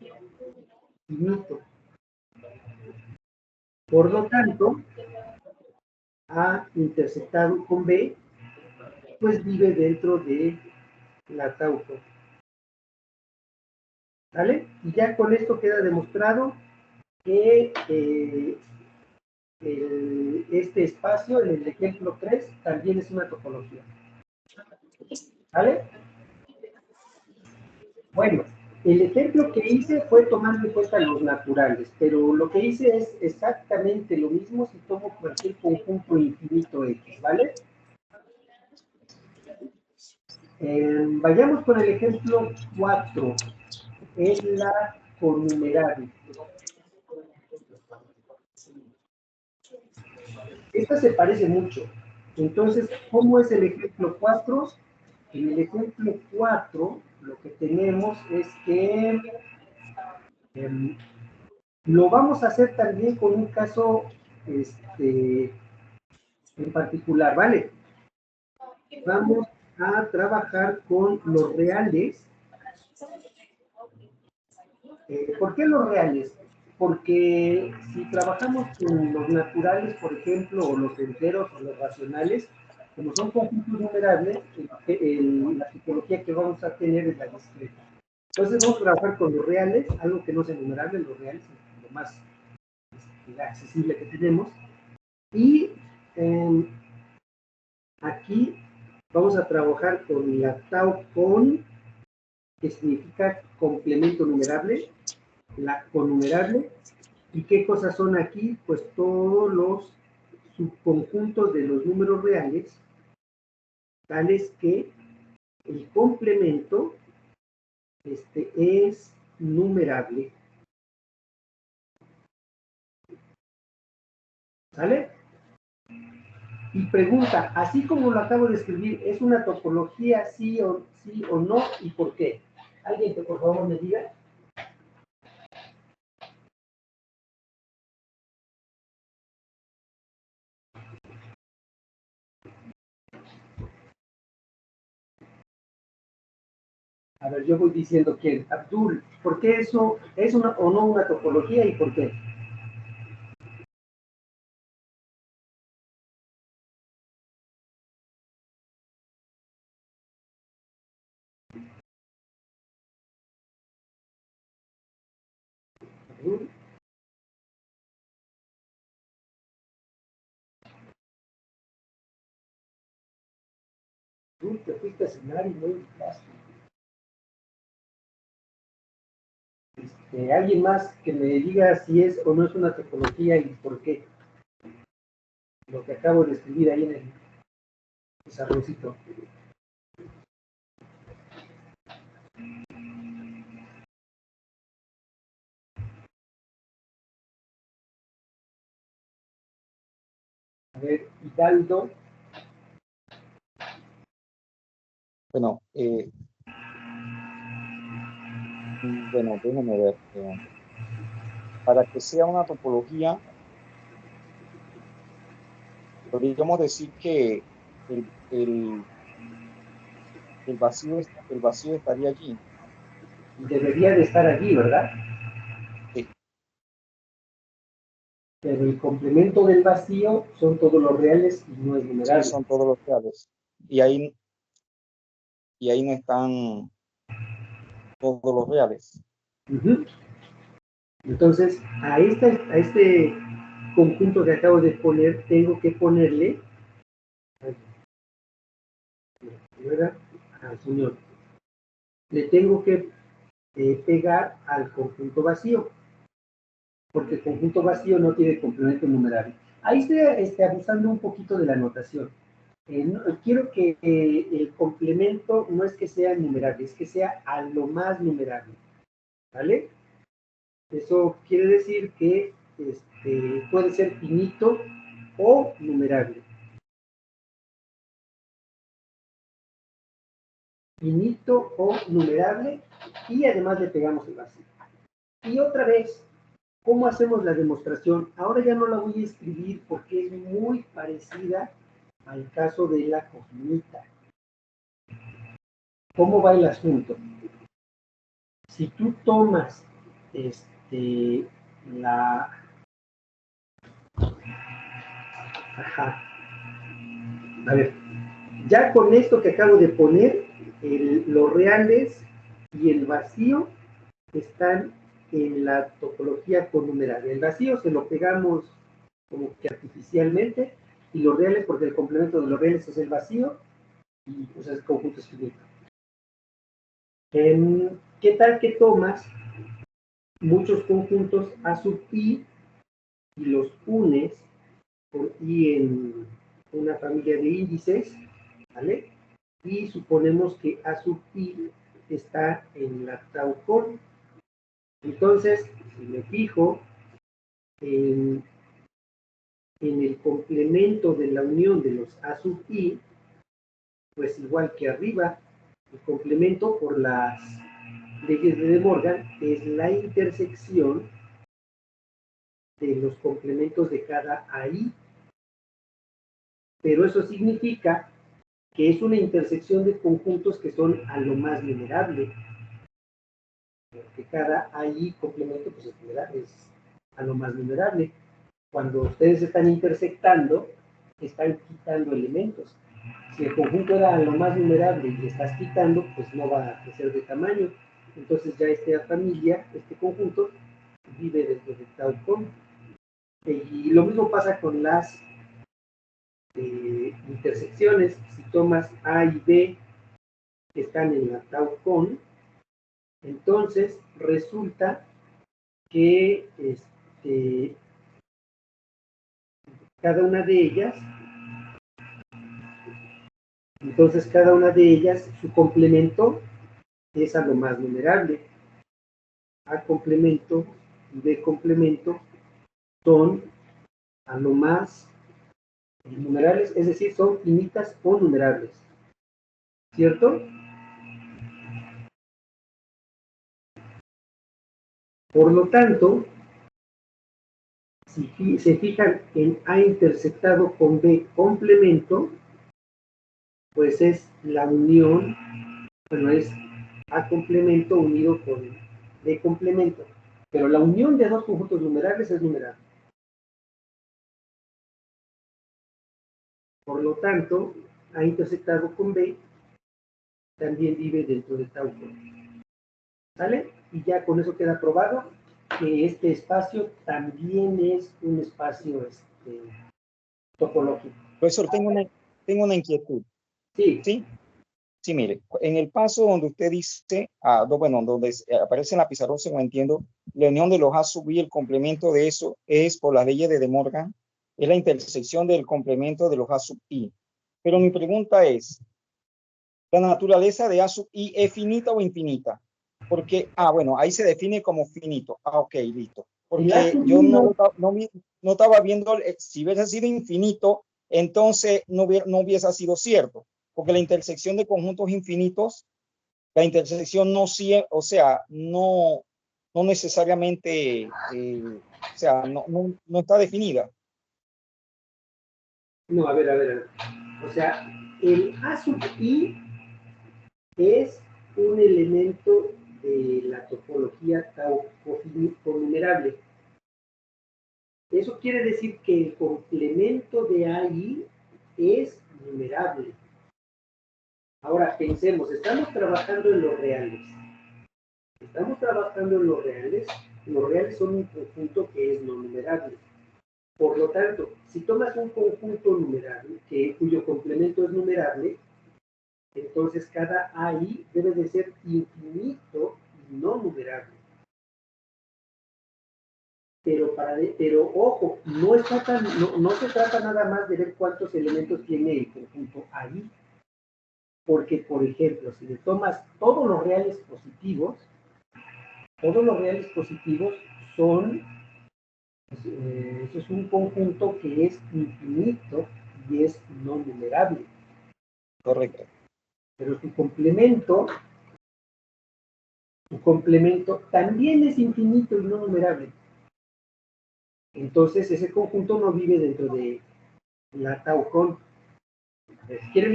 finito. Por lo tanto, A intersectado con B, pues vive dentro de la taupo. ¿Vale? Y ya con esto queda demostrado que este espacio, en el ejemplo 3, también es una topología. ¿Vale? Bueno, el ejemplo que hice fue tomando en cuenta los naturales, pero lo que hice es exactamente lo mismo si tomo cualquier conjunto infinito X, ¿vale? Vayamos con el ejemplo 4, es la connumerable. Esta se parece mucho. Entonces, ¿cómo es el ejemplo 4? En el ejemplo 4, lo que tenemos es que lo vamos a hacer también con un caso en particular, ¿vale? Vamos a trabajar con los reales. ¿Por qué los reales? Porque si trabajamos con los naturales, por ejemplo, o los enteros o los racionales, como son conjuntos numerables, la tipología que vamos a tener es la discreta. Entonces vamos a trabajar con los reales, algo que no sea numerable, los reales es lo más accesible que tenemos. Y aquí vamos a trabajar con la tau con, que significa complemento numerable, la connumerable. ¿Y qué cosas son aquí? Pues todos los subconjuntos de los números reales, tales que el complemento es numerable. ¿Sale? Y pregunta, así como lo acabo de escribir, ¿es una topología sí o no? ¿Y por qué? ¿Alguien que por favor me diga? A ver, yo voy diciendo quién. Abdul, ¿por qué eso es una o no una topología y por qué? Abdul. Tú te fuiste a cenar y no invitaste. Alguien más que me diga si es o no es una topología y por qué. Lo que acabo de escribir ahí en el pizarroncito. A ver, Hidalgo. Bueno, bueno, déjenme ver. Para que sea una topología, podríamos decir que el vacío estaría allí. Debería de estar allí, ¿verdad? Sí. Pero el complemento del vacío son todos los reales y no es numerable. Sí, son todos los reales. Y ahí no están todos los reales. Uh-huh. Entonces, a este conjunto que acabo de poner, tengo que ponerle al señor. Le tengo que pegar al conjunto vacío, porque el conjunto vacío no tiene complemento numerable. Ahí estoy abusando un poquito de la notación. Quiero que el complemento no es que sea numerable, es que sea a lo más numerable. ¿Vale? Eso quiere decir que puede ser finito o numerable. Finito o numerable, y además le pegamos el vacío. Y otra vez, ¿cómo hacemos la demostración? Ahora ya no la voy a escribir porque es muy parecida al caso de la cofinita. ¿Cómo va el asunto? Si tú tomas la... Ajá. A ver, ya con esto que acabo de poner, los reales y el vacío están en la topología connumerable. El vacío se lo pegamos como que artificialmente, y los reales, porque el complemento de los reales es el vacío, y pues es conjunto finito. ¿Qué tal que tomas muchos conjuntos A sub i y los unes por i en una familia de índices, ¿vale? Y suponemos que A sub i está en la tau con. Entonces, si me fijo en el complemento de la unión de los A sub i, pues igual que arriba, el complemento por las leyes de De Morgan es la intersección de los complementos de cada AI, pero eso significa que es una intersección de conjuntos que son a lo más numerable, porque cada AI complemento pues es a lo más numerable. Cuando ustedes están intersectando, están quitando elementos. Si el conjunto era lo más numerable y le estás quitando, pues no va a crecer de tamaño. Entonces ya esta familia, este conjunto, vive dentro de tau con. Y lo mismo pasa con las intersecciones. Si tomas A y B que están en la tau con, entonces resulta que cada una de ellas, su complemento es a lo más numerable. A complemento y B complemento son a lo más numerables, es decir, son finitas o numerables. ¿Cierto? Por lo tanto, si se fijan en A intersectado con B complemento, pues es la unión, bueno, es A complemento unido con B complemento. Pero la unión de dos conjuntos numerables es numerable. Por lo tanto, A intersectado con B también vive dentro de tau con. ¿Sale? Y ya con eso queda probado que este espacio también es un espacio topológico. Profesor, tengo una inquietud. Sí. ¿Sí? Sí, mire, en el paso donde usted dice, bueno, donde aparece en la pizarra, según entiendo, la unión de los A sub i, el complemento de eso es por las leyes de Morgan, es la intersección del complemento de los A sub i. Pero mi pregunta es, ¿la naturaleza de A sub i es finita o infinita? Porque, bueno, ahí se define como finito. Ok, listo. Porque yo no estaba viendo, si hubiese sido infinito, entonces no hubiese sido cierto. Porque la intersección de conjuntos infinitos, la intersección no, o sea, no necesariamente, o sea, no está definida. No, a ver. O sea, el A sub i es un elemento de la topología tau conumerable. Eso quiere decir que el complemento de AI es numerable. Ahora pensemos, estamos trabajando en los reales. Los reales son un conjunto que es no numerable. Por lo tanto, si tomas un conjunto numerable, cuyo complemento es numerable, entonces cada AI debe de ser infinito y no numerable. Pero ojo, no se trata nada más de ver cuántos elementos tiene el conjunto AI, porque, por ejemplo, si le tomas todos los reales positivos son, eso es un conjunto que es infinito y es no numerable. Correcto. Pero tu complemento también es infinito y no numerable. Entonces, ese conjunto no vive dentro de la tau-con. Si quieren,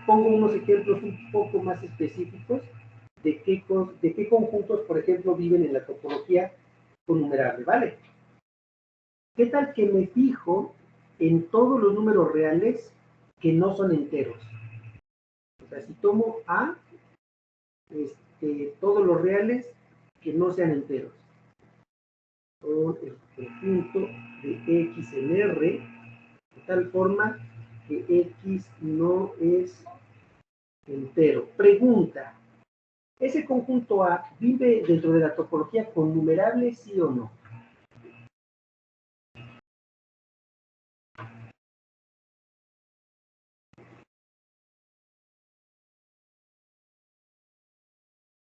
pongo unos ejemplos un poco más específicos de qué conjuntos, por ejemplo, viven en la topología conumerable, ¿vale? ¿Qué tal que me fijo en todos los números reales que no son enteros? O sea, si tomo A, todos los reales que no sean enteros. Son el conjunto de X en R, de tal forma que X no es entero. Pregunta, ¿ese conjunto A vive dentro de la topología connumerable, sí o no?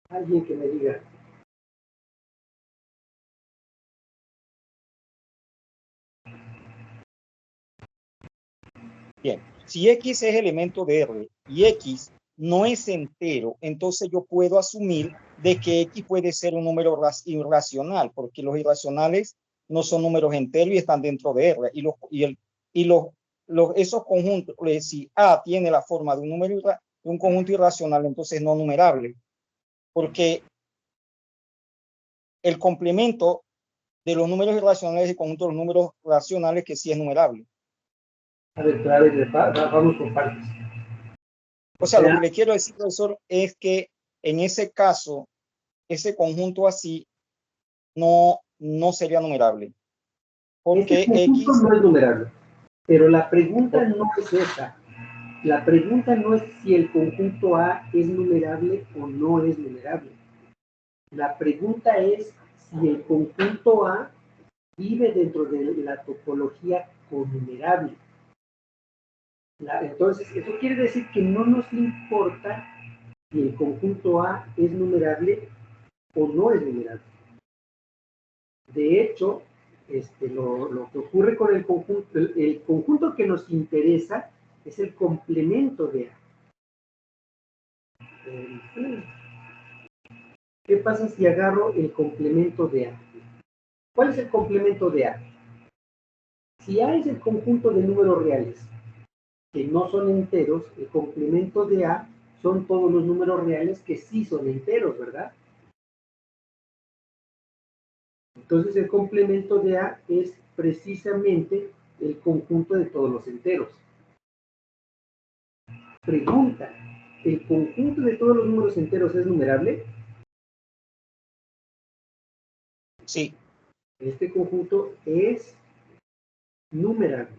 Alguien que me diga. Bien, si X es elemento de R y X no es entero, entonces yo puedo asumir de que X puede ser un número irracional, porque los irracionales no son números enteros y están dentro de R. Esos conjuntos, si A tiene la forma de un conjunto irracional, entonces no numerable, porque el complemento de los números irracionales es el conjunto de los números racionales que sí es numerable. A ver, vamos con partes. O sea, lo que le quiero decir, profesor, es que en ese caso, ese conjunto así no sería numerable. Porque Ese conjunto X no es numerable. Pero la pregunta no es esa. La pregunta no es si el conjunto A es numerable o no es numerable. La pregunta es si el conjunto A vive dentro de la topología connumerable. Entonces, eso quiere decir que no nos importa si el conjunto A es numerable o no es numerable. De hecho, lo que ocurre con el conjunto que nos interesa es el complemento de A. ¿Qué pasa si agarro el complemento de A? ¿Cuál es el complemento de A? Si A es el conjunto de números reales que no son enteros, el complemento de A son todos los números reales que sí son enteros, ¿verdad? Entonces el complemento de A es precisamente el conjunto de todos los enteros. Pregunta, ¿el conjunto de todos los números enteros es numerable? Sí. Este conjunto es numerable.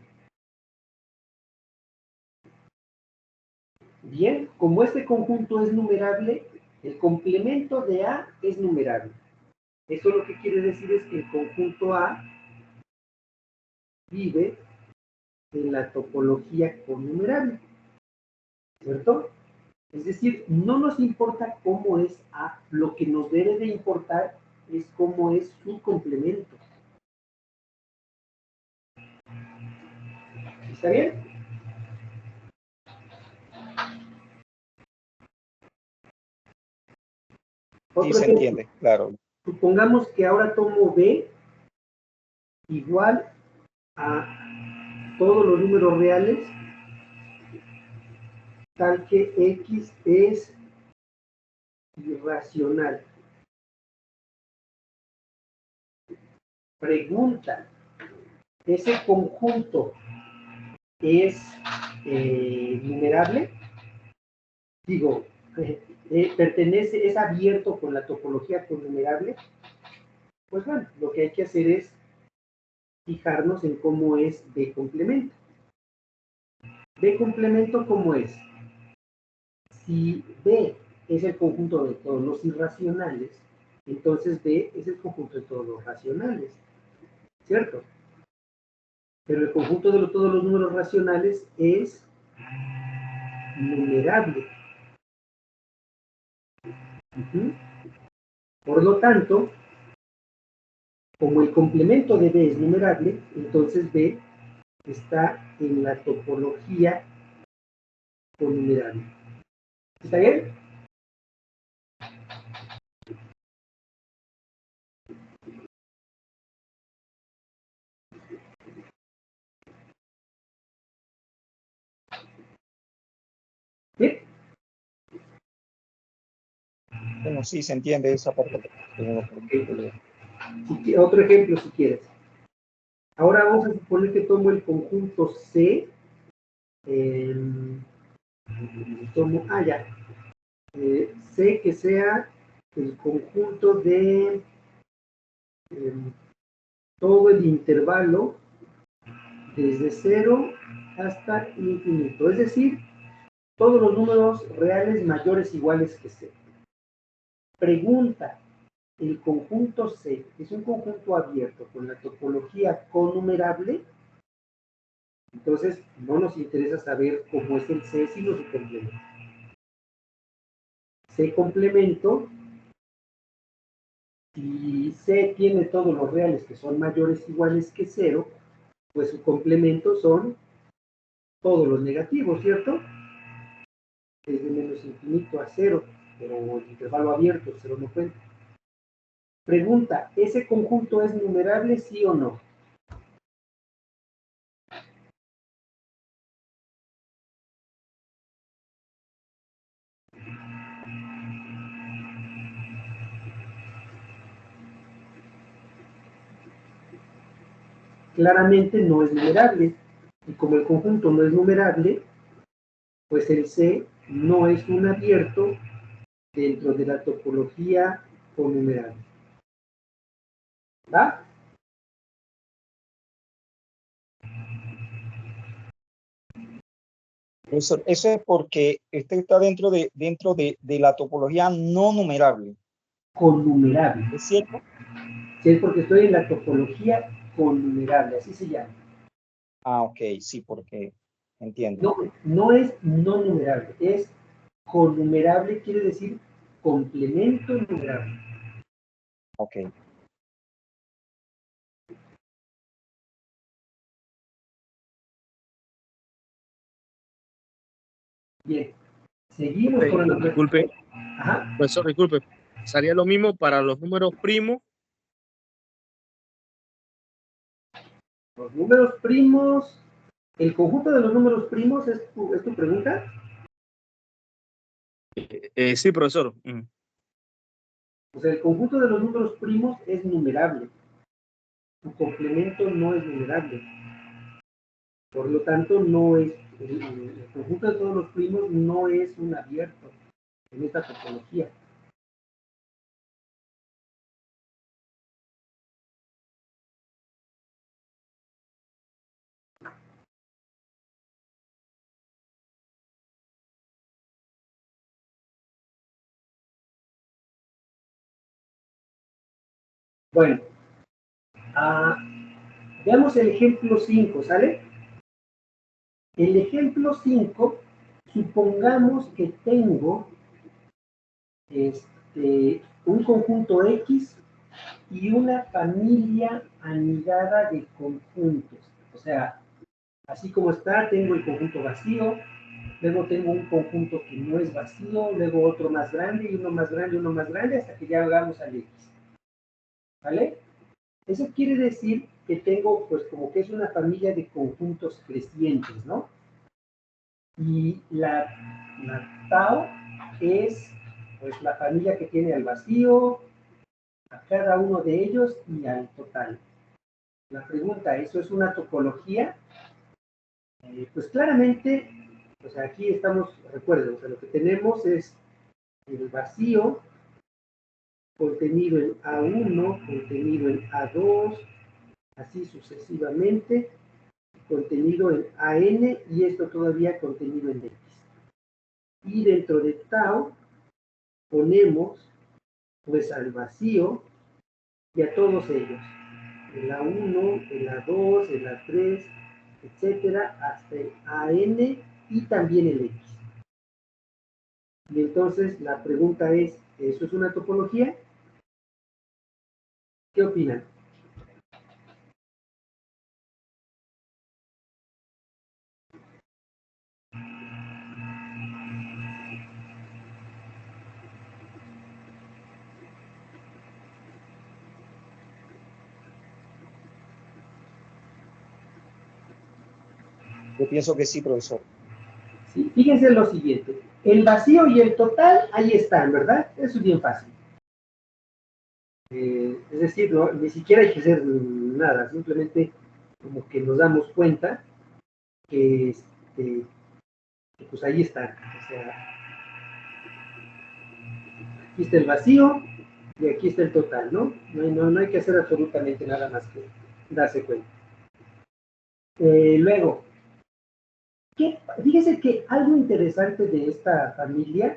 Bien, como este conjunto es numerable, el complemento de A es numerable. Eso lo que quiere decir es que el conjunto A vive en la topología connumerable, ¿cierto? Es decir, no nos importa cómo es A, lo que nos debe de importar es cómo es su complemento. ¿Está bien? Sí, Otro se ejemplo. entiende, claro. Supongamos que ahora tomo B igual a todos los números reales, tal que X es irracional. Pregunta, ¿ese conjunto es numerable? Digo, pertenece, es abierto con la topología connumerable. Pues bueno, lo que hay que hacer es fijarnos en cómo es B complemento. B complemento, ¿cómo es? Si B es el conjunto de todos los irracionales, entonces B es el conjunto de todos los racionales, ¿cierto? Pero el conjunto de todos los números racionales es numerable. Por lo tanto, como el complemento de B es numerable, entonces B está en la topología connumerable. ¿Está bien? ¿Sí? Bueno, sí, se entiende esa parte. Otro ejemplo, si quieres. Ahora vamos a suponer que tomo el conjunto C. C que sea el conjunto de todo el intervalo desde 0 hasta infinito. Es decir, todos los números reales mayores o iguales que C. Pregunta, el conjunto C es un conjunto abierto con la topología connumerable. Entonces, no nos interesa saber cómo es el C, sino su complemento. C complemento, si C tiene todos los reales que son mayores o iguales que 0, pues su complemento son todos los negativos, ¿cierto? Desde menos infinito a 0, pero el intervalo abierto, 0 no cuenta. Pregunta, ¿ese conjunto es numerable, sí o no? Claramente no es numerable. Y como el conjunto no es numerable, pues el C no es un abierto dentro de la topología connumerable. ¿Va? Eso es porque este está dentro de la topología no numerable. Connumerable. ¿Es cierto? Sí, es porque estoy en la topología connumerable, así se llama. Ah, ok, sí, porque entiendo. No, no es no numerable, es connumerable, quiere decir complemento numerable. Ok. Bien, seguimos con el... Disculpe, Ajá. profesor, disculpe. ¿Sería lo mismo para los números primos? Los números primos, el conjunto de los números primos es tu pregunta. Sí, profesor. O sea, el conjunto de los números primos es numerable. Su complemento no es numerable. Por lo tanto, no es el conjunto de todos los primos no es un abierto en esta topología. Bueno, veamos el ejemplo 5, ¿sale? El ejemplo 5, supongamos que tengo un conjunto X y una familia anidada de conjuntos. O sea, así como está, tengo el conjunto vacío, luego tengo un conjunto que no es vacío, luego otro más grande, y uno más grande, uno más grande, hasta que ya llegamos al X. ¿Vale? Eso quiere decir que tengo, pues, como que es una familia de conjuntos crecientes, ¿no? Y la tau es, pues, la familia que tiene al vacío, a cada uno de ellos y al total. La pregunta, ¿eso es una topología? Pues claramente, pues aquí estamos, recuerden, o sea, lo que tenemos es el vacío contenido en A1, contenido en A2, así sucesivamente, contenido en AN y esto todavía contenido en X. Y dentro de tau ponemos pues al vacío y a todos ellos, el A1, el A2, el A3, etcétera, hasta el AN y también el X. Y entonces la pregunta es, ¿eso es una topología? ¿Qué opinan? Yo pienso que sí, profesor. Sí, fíjense lo siguiente, el vacío y el total ahí están, ¿verdad? Eso es bien fácil. Es decir, no, ni siquiera hay que hacer nada, simplemente como que nos damos cuenta que, que pues ahí están. O sea, aquí está el vacío y aquí está el total, ¿no? No hay que hacer absolutamente nada más que darse cuenta. Luego, fíjese que algo interesante de esta familia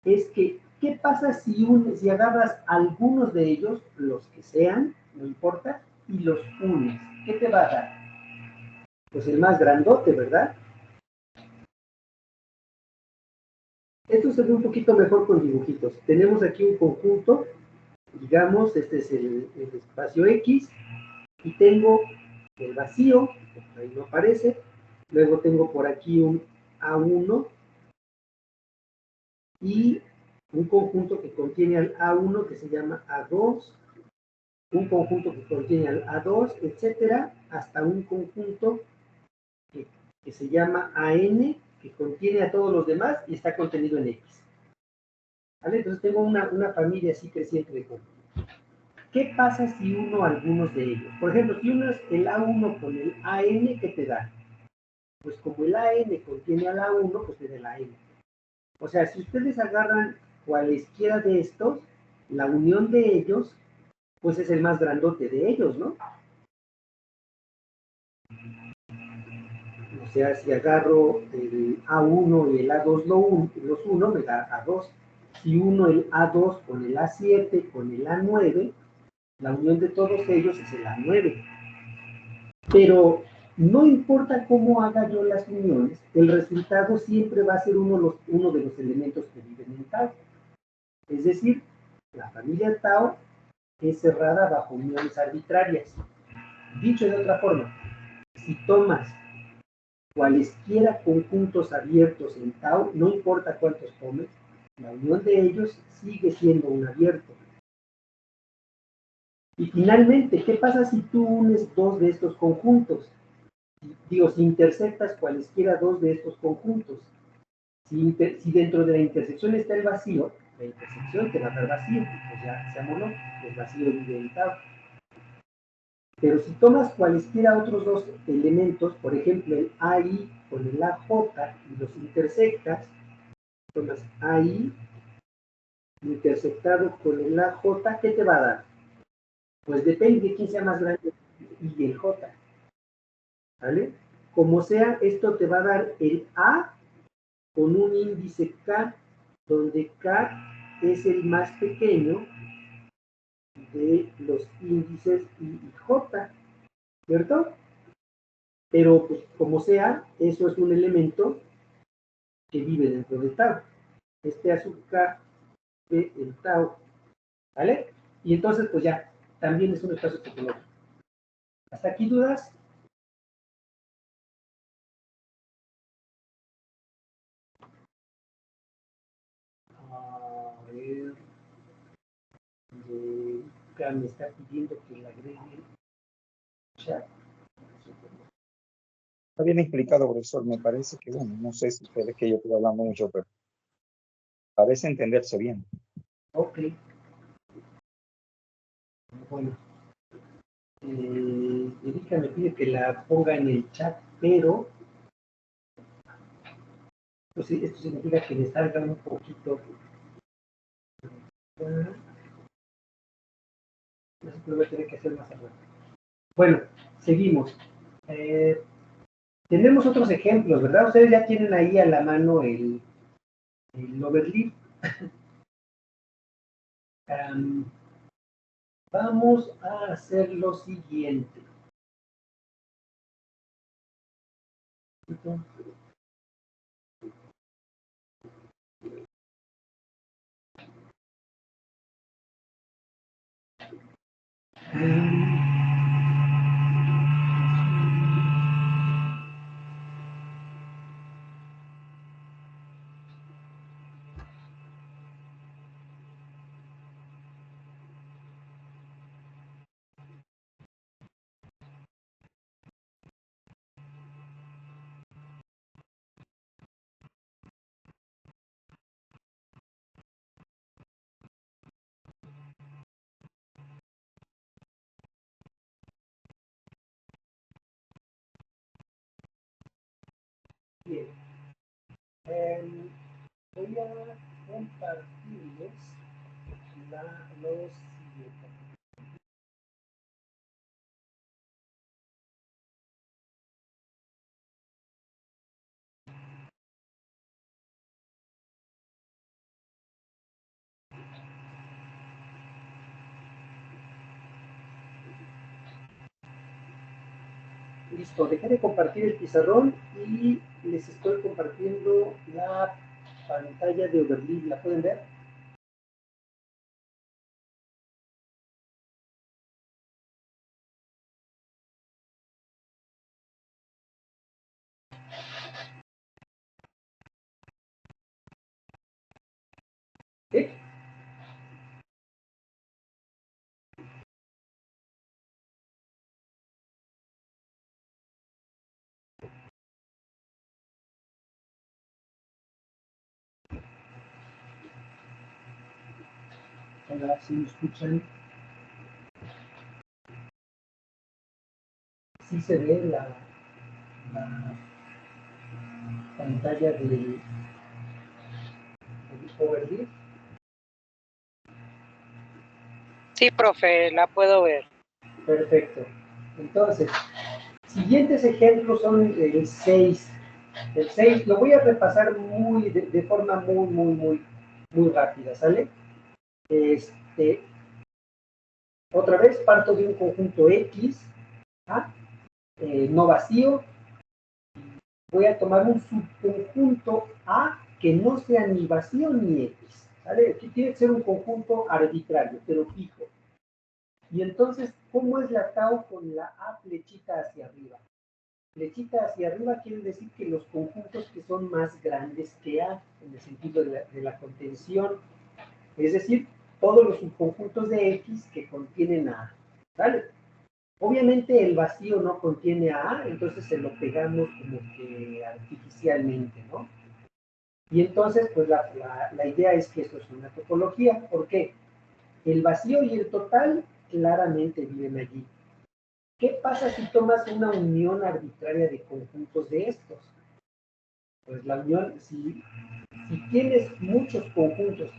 es que, ¿qué pasa si agarras algunos de ellos, los que sean, no importa, y los unes? ¿Qué te va a dar? Pues el más grandote, ¿verdad? Esto se ve un poquito mejor con dibujitos. Tenemos aquí un conjunto, digamos, este es el espacio X, y tengo el vacío, ahí no aparece, luego tengo por aquí un A1 y un conjunto que contiene al A1 que se llama A2, un conjunto que contiene al A2, etcétera, hasta un conjunto que se llama AN, que contiene a todos los demás y está contenido en X. ¿Vale? Entonces tengo una familia así creciente de conjuntos. ¿Qué pasa si uno algunos de ellos? Por ejemplo, si uno es el A1 con el AN, ¿qué te da? Pues como el AN contiene al A1, pues te da el AN. O sea, si ustedes agarran cualesquiera de estos, la unión de ellos, pues es el más grandote de ellos, ¿no? O sea, si agarro el A1 y el A2 los uno, me da A2. Si uno el A2 con el A7, con el A9, la unión de todos ellos es el A9. Pero no importa cómo haga yo las uniones, el resultado siempre va a ser uno de los elementos que viven en tau. Es decir, la familia tau es cerrada bajo uniones arbitrarias. Dicho de otra forma, si tomas cualesquiera conjuntos abiertos en tau, no importa cuántos tomes, la unión de ellos sigue siendo un abierto. Y finalmente, ¿qué pasa si tú unes dos de estos conjuntos? Digo, si intersectas cualesquiera dos de estos conjuntos. Si dentro de la intersección está el vacío, la intersección te va a dar vacío, pues ya se amoló, el vacío vive en tau. Pero si tomas cualesquiera otros dos elementos, por ejemplo el AI con el AJ y los intersectas, tomas AI intersectado con el AJ, ¿qué te va a dar? Pues depende de quién sea más grande y el J. ¿Vale? Como sea, esto te va a dar el A con un índice K, donde K es el más pequeño de los índices I y J, ¿cierto? Pero, pues, como sea, eso es un elemento que vive dentro del tau. Este azúcar de el tau, ¿vale? Y entonces, pues ya, también es un espacio topológico. ¿Hasta aquí dudas? A ver, me está pidiendo que la agregue chat. Está bien explicado, profesor. Me parece que, bueno, no sé si ustedes que yo estoy hablando mucho, pero parece entenderse bien. Ok. Bueno. Erika me pide que la ponga en el chat, pero pues sí, esto significa que me salga un poquito. No sé, lo voy a tener que hacer más adelante. Bueno, seguimos. Tenemos otros ejemplos, ¿verdad? Ustedes ya tienen ahí a la mano el overlay. Vamos a hacer lo siguiente. Bien. Voy a compartirles los siguientes. Listo, dejé de compartir el pizarrón y les estoy compartiendo la pantalla de overlay. ¿La pueden ver? ¿Sí? Hola, ¿sí me escuchan? Sí se ve la pantalla del overlay. Sí, profe, la puedo ver. Perfecto. Entonces, siguientes ejemplos son el 6. El 6 lo voy a repasar de forma muy rápida, ¿sale? Otra vez parto de un conjunto X, ¿ah? No vacío. Voy a tomar un subconjunto A que no sea ni vacío ni X, ¿sale? Aquí tiene que ser un conjunto arbitrario, pero fijo. Y entonces, ¿cómo es la tau con la A flechita hacia arriba? Flechita hacia arriba quiere decir que los conjuntos que son más grandes que A, en el sentido de la contención, es decir, todos los subconjuntos de X que contienen a A, ¿vale? Obviamente el vacío no contiene a A, entonces se lo pegamos como que artificialmente, ¿no? Y entonces, pues la idea es que esto es una topología. ¿Por qué? El vacío y el total claramente viven allí. ¿Qué pasa si tomas una unión arbitraria de conjuntos de estos? Pues la unión, si tienes muchos conjuntos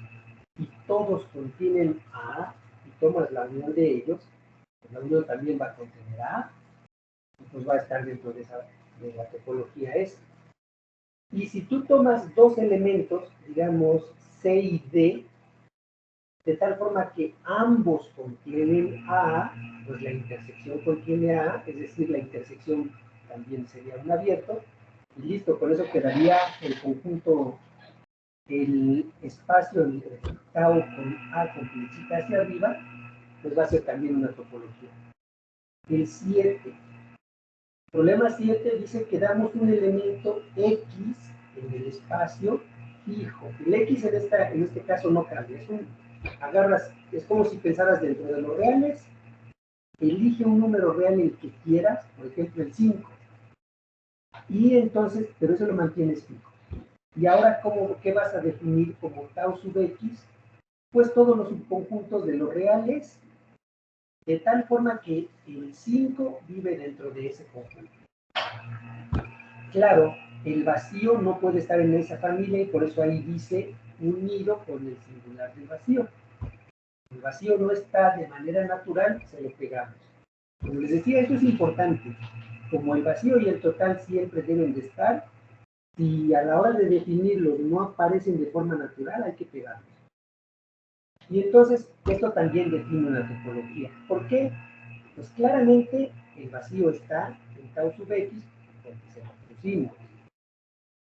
y todos contienen A, y tomas la unión de ellos, pues la unión también va a contener A, y pues va a estar dentro de la topología esta. Y si tú tomas dos elementos, digamos C y D, de tal forma que ambos contienen A, pues la intersección contiene A, es decir, la intersección también sería un abierto, y listo, con eso quedaría el conjunto, el espacio, el tau con A con flechita hacia arriba, pues va a ser también una topología. El 7. Problema 7 dice que damos un elemento X en el espacio fijo. El X en este caso no cambia. Es como si pensaras dentro de los reales, elige un número real el que quieras, por ejemplo el 5. Y entonces, pero eso lo mantienes fijo. Y ahora, ¿qué vas a definir como tau sub X? Pues todos los subconjuntos de los reales, de tal forma que el 5 vive dentro de ese conjunto. Claro, el vacío no puede estar en esa familia y por eso ahí dice unido con el singular del vacío. El vacío no está de manera natural, se lo pegamos. Como les decía, esto es importante. Como el vacío y el total siempre deben de estar, si a la hora de definirlos no aparecen de forma natural, hay que pegarlos. Y entonces, esto también define una topología. ¿Por qué? Pues claramente el vacío está en tau sub X, porque se lo pusimos.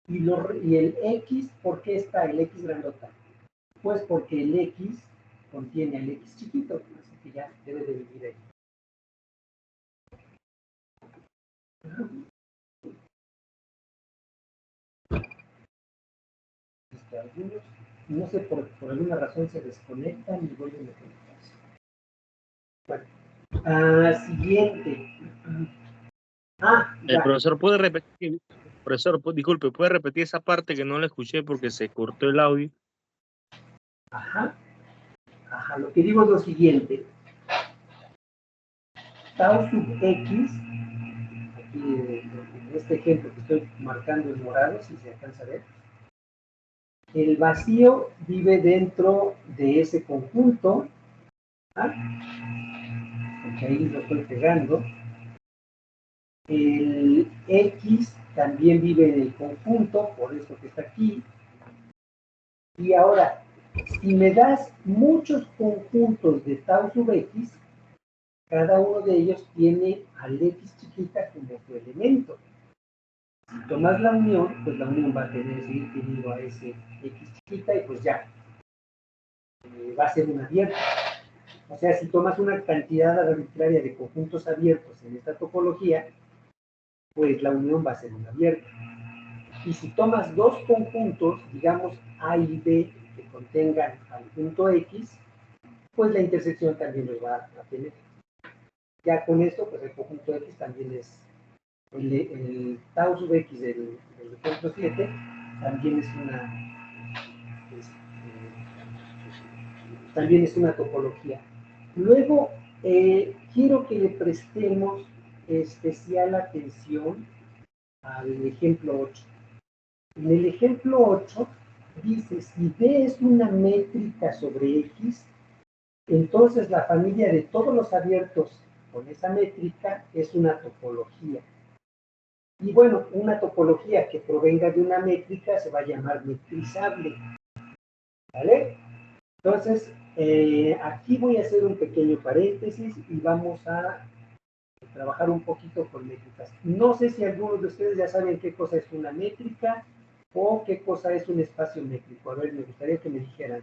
Y el X, ¿por qué está el X grandota? Pues porque el X contiene al X chiquito, así que ya debe de vivir ahí. Algunos, no sé, por alguna razón se desconectan y vuelven a conectarse. Bueno, siguiente. El profesor puede repetir, profesor, disculpe, puede repetir esa parte que no la escuché porque se cortó el audio. Ajá, lo que digo es lo siguiente. Tau sub X, aquí en este ejemplo que estoy marcando en morado, si se alcanza a ver, el vacío vive dentro de ese conjunto, porque ahí lo estoy pegando. El X también vive en el conjunto, por eso que está aquí. Y ahora, si me das muchos conjuntos de tau sub X, cada uno de ellos tiene al X chiquita como su elemento. Si tomas la unión, pues la unión va a seguir teniendo a ese X chiquita y pues ya, va a ser un abierto. O sea, si tomas una cantidad arbitraria de conjuntos abiertos en esta topología, pues la unión va a ser un abierto. Y si tomas dos conjuntos, digamos A y B, que contengan al punto X, pues la intersección también los va a tener. Ya con esto, pues el conjunto X también es, el tau sub X del ejemplo 7, también es una topología. Luego, quiero que le prestemos especial atención al ejemplo 8. En el ejemplo 8 dice, si B es una métrica sobre X, entonces la familia de todos los abiertos con esa métrica es una topología. Y bueno, una topología que provenga de una métrica se va a llamar metrizable. ¿Vale? Entonces, aquí voy a hacer un pequeño paréntesis y vamos a trabajar un poquito con métricas. No sé si algunos de ustedes ya saben qué cosa es una métrica o qué cosa es un espacio métrico. A ver, me gustaría que me dijeran.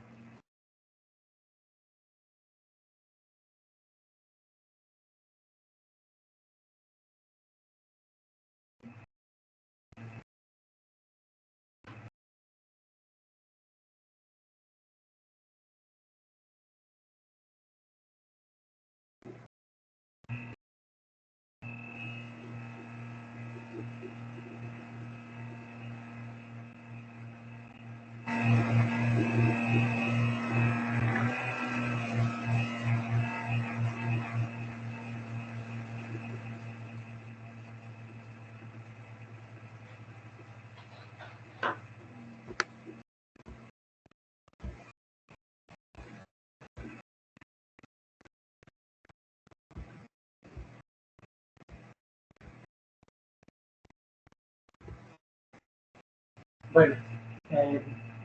Bueno,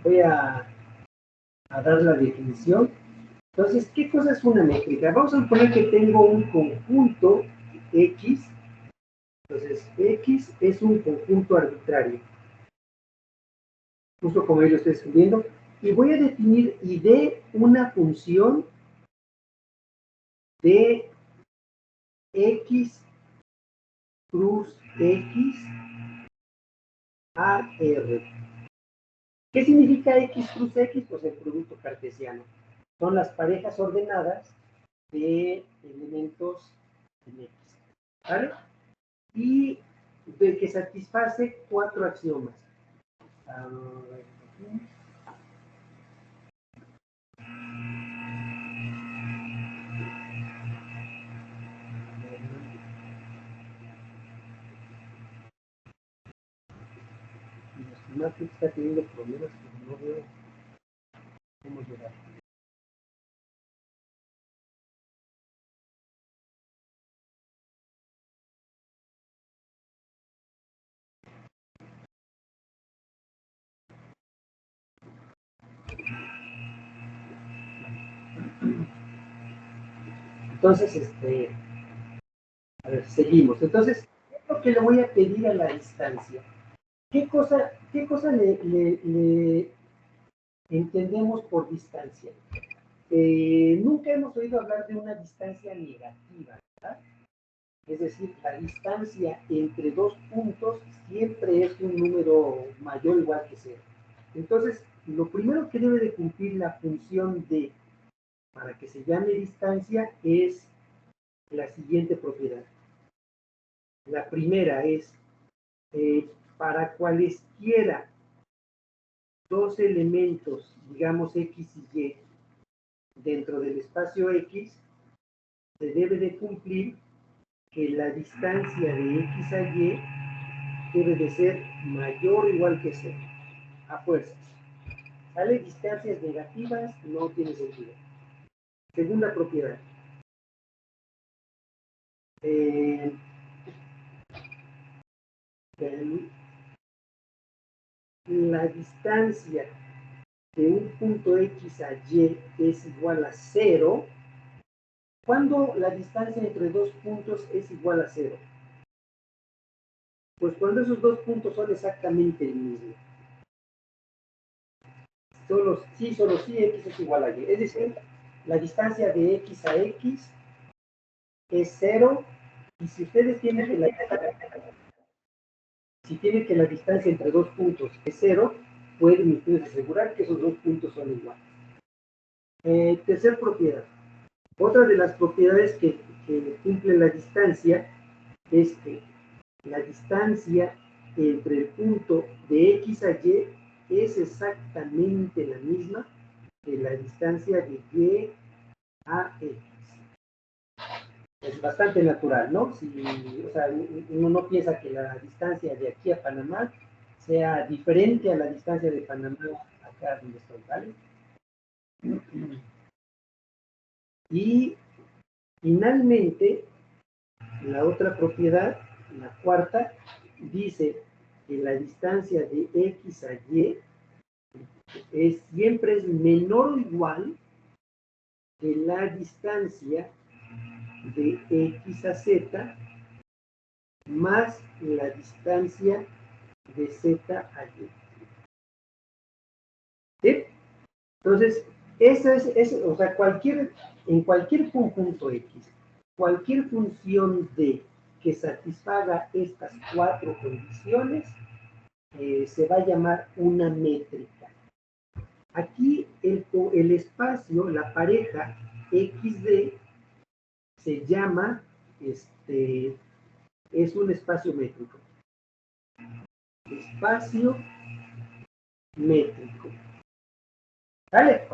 voy a dar la definición. Entonces, ¿qué cosa es una métrica? Vamos a suponer que tengo un conjunto X. Entonces, X es un conjunto arbitrario, justo como yo lo estoy escribiendo, y voy a definir y de una función de X cruz X a R. ¿Qué significa X cruz X? Pues el producto cartesiano. Son las parejas ordenadas de elementos en X. ¿Vale? Y de que satisface 4 axiomas. Mi Matrix está teniendo problemas, pero no veo cómo llegar. Entonces, a ver, seguimos. Entonces, ¿qué es lo que le voy a pedir a la distancia? ¿Qué cosa le entendemos por distancia? Nunca hemos oído hablar de una distancia negativa, ¿verdad? Es decir, la distancia entre dos puntos siempre es un número mayor o igual que 0. Entonces, lo primero que debe de cumplir la función de, para que se llame distancia, es la siguiente propiedad. La primera es, para cualesquiera dos elementos, digamos X y Y, dentro del espacio X, se debe de cumplir que la distancia de X a Y debe de ser mayor o igual que 0, a fuerzas. ¿Sale? Distancias negativas no tiene sentido. Segunda propiedad. La distancia de un punto X a Y es igual a 0. ¿Cuándo la distancia entre dos puntos es igual a 0? Pues cuando esos dos puntos son exactamente el mismo. Solo si X es igual a Y. Es decir, la distancia de X a X es 0. Y si ustedes tienen que la distancia entre dos puntos es 0, pueden ustedes asegurar que esos dos puntos son iguales. Tercer propiedad. Otra de las propiedades que cumple la distancia es que la distancia entre el punto de X a Y es exactamente la misma que la distancia de Y a X. Es bastante natural, ¿no? O sea, uno no piensa que la distancia de aquí a Panamá sea diferente a la distancia de Panamá acá donde estoy, ¿vale? Y finalmente, la otra propiedad, la cuarta, dice que la distancia de X a Y siempre es menor o igual que la distancia de X a Z más la distancia de Z a Y. ¿Sí? Entonces, o sea, en cualquier conjunto X, cualquier función D que satisfaga estas 4 condiciones se va a llamar una métrica. Aquí el espacio, la pareja XD, se llama, es un espacio métrico. Espacio métrico. ¿Vale?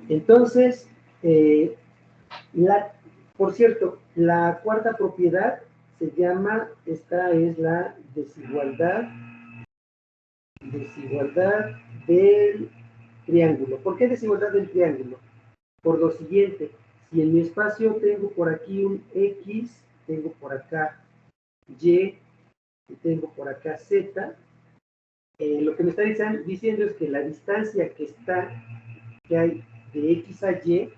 Entonces, por cierto, la cuarta propiedad se llama, esta es la desigualdad del triángulo. ¿Por qué desigualdad del triángulo? Por lo siguiente, si en mi espacio tengo por aquí un X, tengo por acá Y y tengo por acá Z, lo que me está diciendo es que la distancia que está que hay de x a y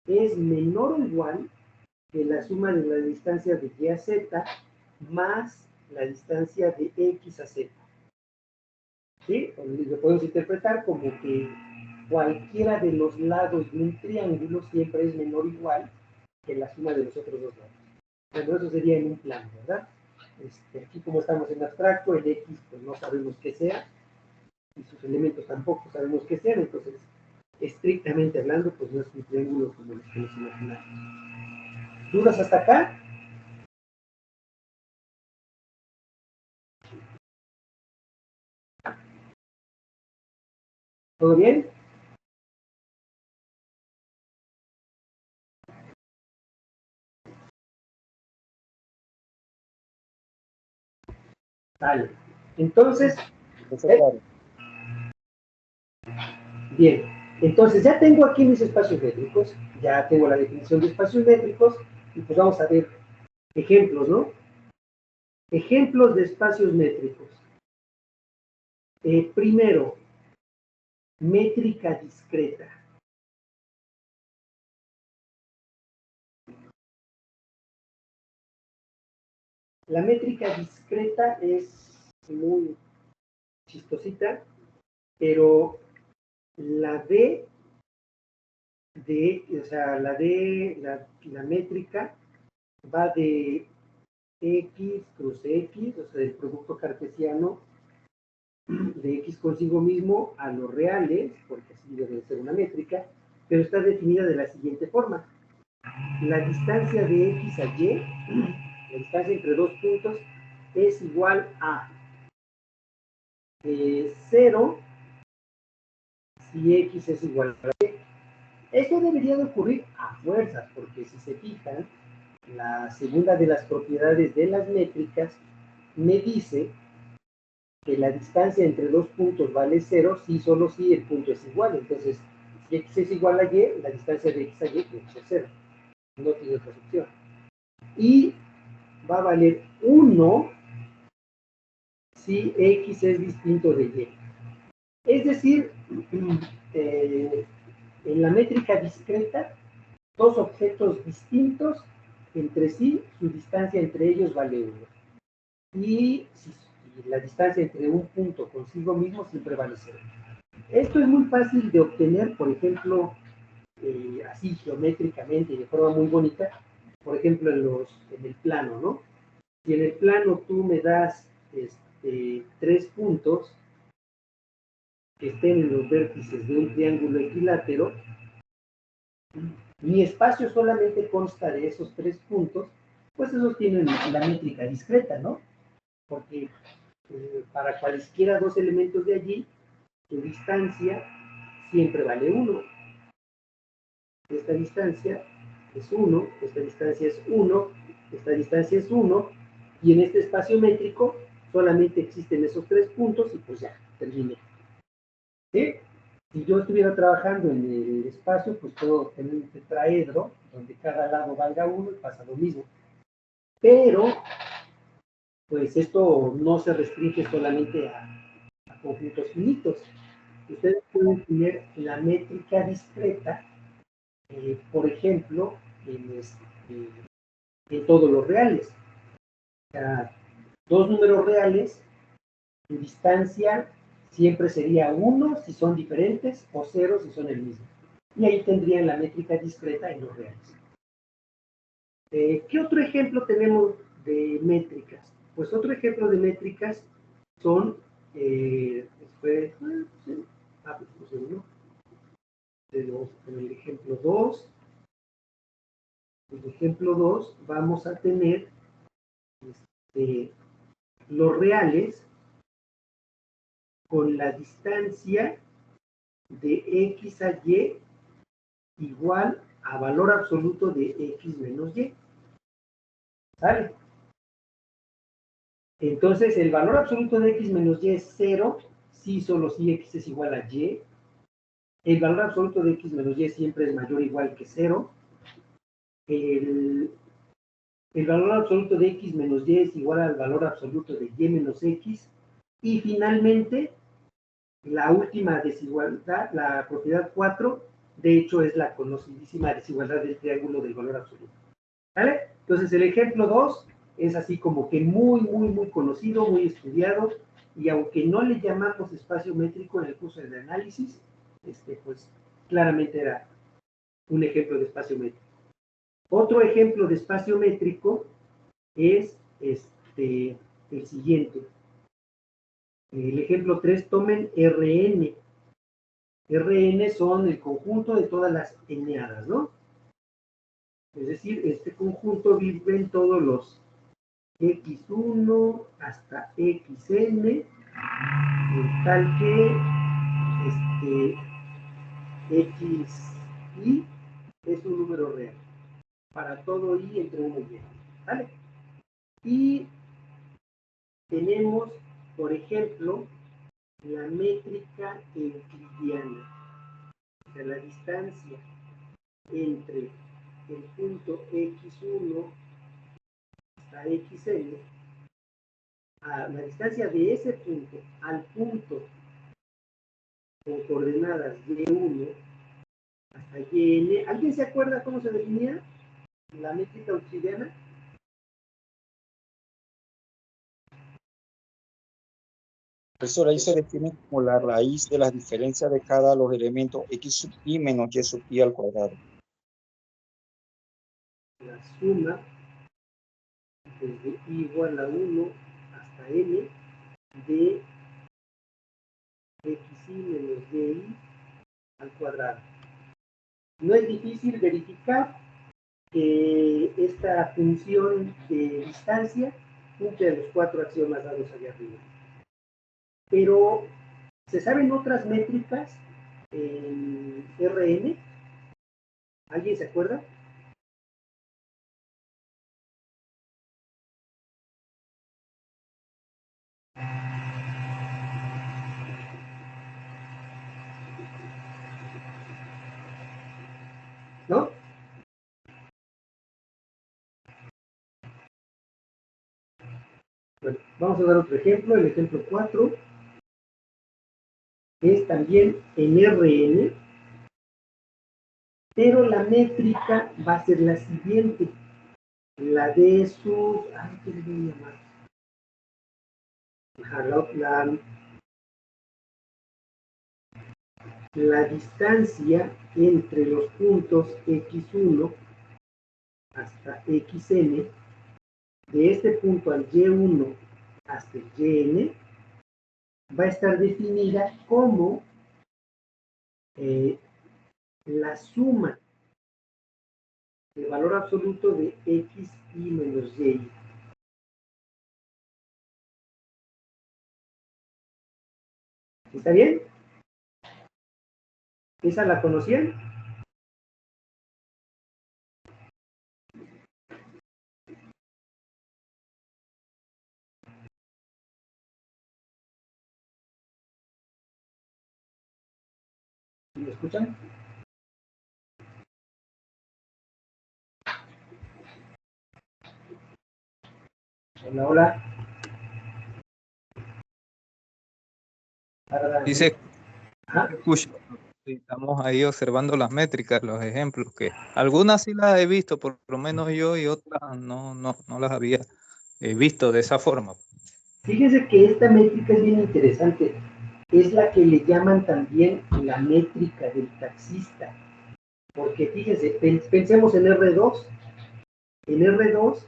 es menor o igual que la suma de la distancia de y a z más la distancia de x a z. ¿Sí? Lo podemos interpretar como que cualquiera de los lados de un triángulo siempre es menor o igual que la suma de los otros dos lados. Bueno, eso sería en un plano, ¿verdad? Aquí como estamos en abstracto, el x pues no sabemos qué sea, y sus elementos tampoco sabemos qué sean, entonces, estrictamente hablando, pues no es un triángulo como los que nos imaginamos. ¿Dudas hasta acá? ¿Todo bien? Vale. Entonces, bien. Entonces, ya tengo aquí mis espacios métricos, ya tengo la definición de espacios métricos, y pues vamos a ver ejemplos, ¿no? Ejemplos de espacios métricos. Primero, métrica discreta. La métrica discreta es muy chistosita, pero la D o sea, la métrica va de X cruz X, o sea, del producto cartesiano de X consigo mismo a los reales, porque así debe ser una métrica, pero está definida de la siguiente forma. La distancia de X a Y, la distancia entre dos puntos, es igual a 0 si X es igual a Y. Esto debería de ocurrir a fuerzas, porque si se fijan, la segunda de las propiedades de las métricas me dice que la distancia entre dos puntos vale 0 si solo si el punto es igual. Entonces, si X es igual a Y, la distancia de X a Y tiene que ser 0. No tiene otra opción. Y va a valer 1 si X es distinto de Y. Es decir, en la métrica discreta, dos objetos distintos entre sí, su distancia entre ellos vale 1. Y la distancia entre un punto consigo mismo siempre vale 0. Esto es muy fácil de obtener, por ejemplo, así geométricamente y de forma muy bonita, por ejemplo, en el plano, ¿no? Si en el plano tú me das 3 puntos que estén en los vértices de un triángulo equilátero, mi espacio solamente consta de esos 3 puntos, pues esos tienen la métrica discreta, ¿no? Porque para cualesquiera dos elementos de allí, su distancia siempre vale 1. Esta distancia es 1, esta distancia es 1, esta distancia es 1, y en este espacio métrico solamente existen esos 3 puntos y pues ya, terminé. ¿Sí? Si yo estuviera trabajando en el espacio, pues puedo tener un tetraedro donde cada lado valga 1 y pasa lo mismo. Pero, pues esto no se restringe solamente a conjuntos finitos. Ustedes pueden tener la métrica discreta, por ejemplo, en todos los reales. O sea, dos números reales, su distancia siempre sería 1 si son diferentes o 0 si son el mismo. Y ahí tendrían la métrica discreta en los reales. ¿Qué otro ejemplo tenemos de métricas? Pues otro ejemplo de métricas son, en el ejemplo 2. En el ejemplo 2 vamos a tener los reales con la distancia de X a Y igual a valor absoluto de X menos Y. ¿Sale? Entonces, el valor absoluto de X menos Y es 0, si solo si X es igual a Y. El valor absoluto de X menos Y siempre es mayor o igual que 0. El valor absoluto de X menos Y es igual al valor absoluto de Y menos X. Y finalmente, La última desigualdad, la propiedad 4, de hecho es la conocidísima desigualdad del triángulo del valor absoluto. ¿Vale? Entonces el ejemplo 2 es así como que muy conocido, muy estudiado, y aunque no le llamamos espacio métrico en el curso de análisis, pues claramente era un ejemplo de espacio métrico. Otro ejemplo de espacio métrico es el siguiente. El ejemplo 3, tomen Rn. Rn son el conjunto de todas las eneadas, ¿no? Es decir, este conjunto viven todos los x1 hasta xn, tal que xi es un número real para todo i entre 1 y n, ¿vale? Y tenemos, por ejemplo, la métrica euclidiana, o sea, la distancia entre el punto x1 hasta xn, la distancia de ese punto al punto con coordenadas y1 hasta yn. ¿Alguien se acuerda cómo se definía la métrica euclidiana? Profesor, ahí se define como la raíz de las diferencias de cada los elementos x sub i menos y sub i al cuadrado. La suma desde i igual a 1 hasta n de xi menos di al cuadrado. No es difícil verificar que esta función de distancia cumple los 4 axiomas dados allá arriba. Pero, ¿se saben otras métricas en Rn? ¿Alguien se acuerda? ¿No? Bueno, vamos a dar otro ejemplo. El ejemplo 4 es también en Rn, pero la métrica va a ser la siguiente. La de sus... ¿qué le voy a llamar? La distancia entre los puntos x1 hasta xn, de este punto al y1 hasta el yn, va a estar definida como la suma del valor absoluto de x y menos y. ¿Está bien? ¿Esa la conocían? ¿Me escuchan? Hola, hola. Dice, escucha, estamos ahí observando las métricas, los ejemplos, que algunas sí las he visto, por lo menos yo, y otras no las había visto de esa forma. Fíjense que esta métrica es bien interesante. Es la que le llaman también la métrica del taxista. Porque fíjense, pensemos en R2. En R2,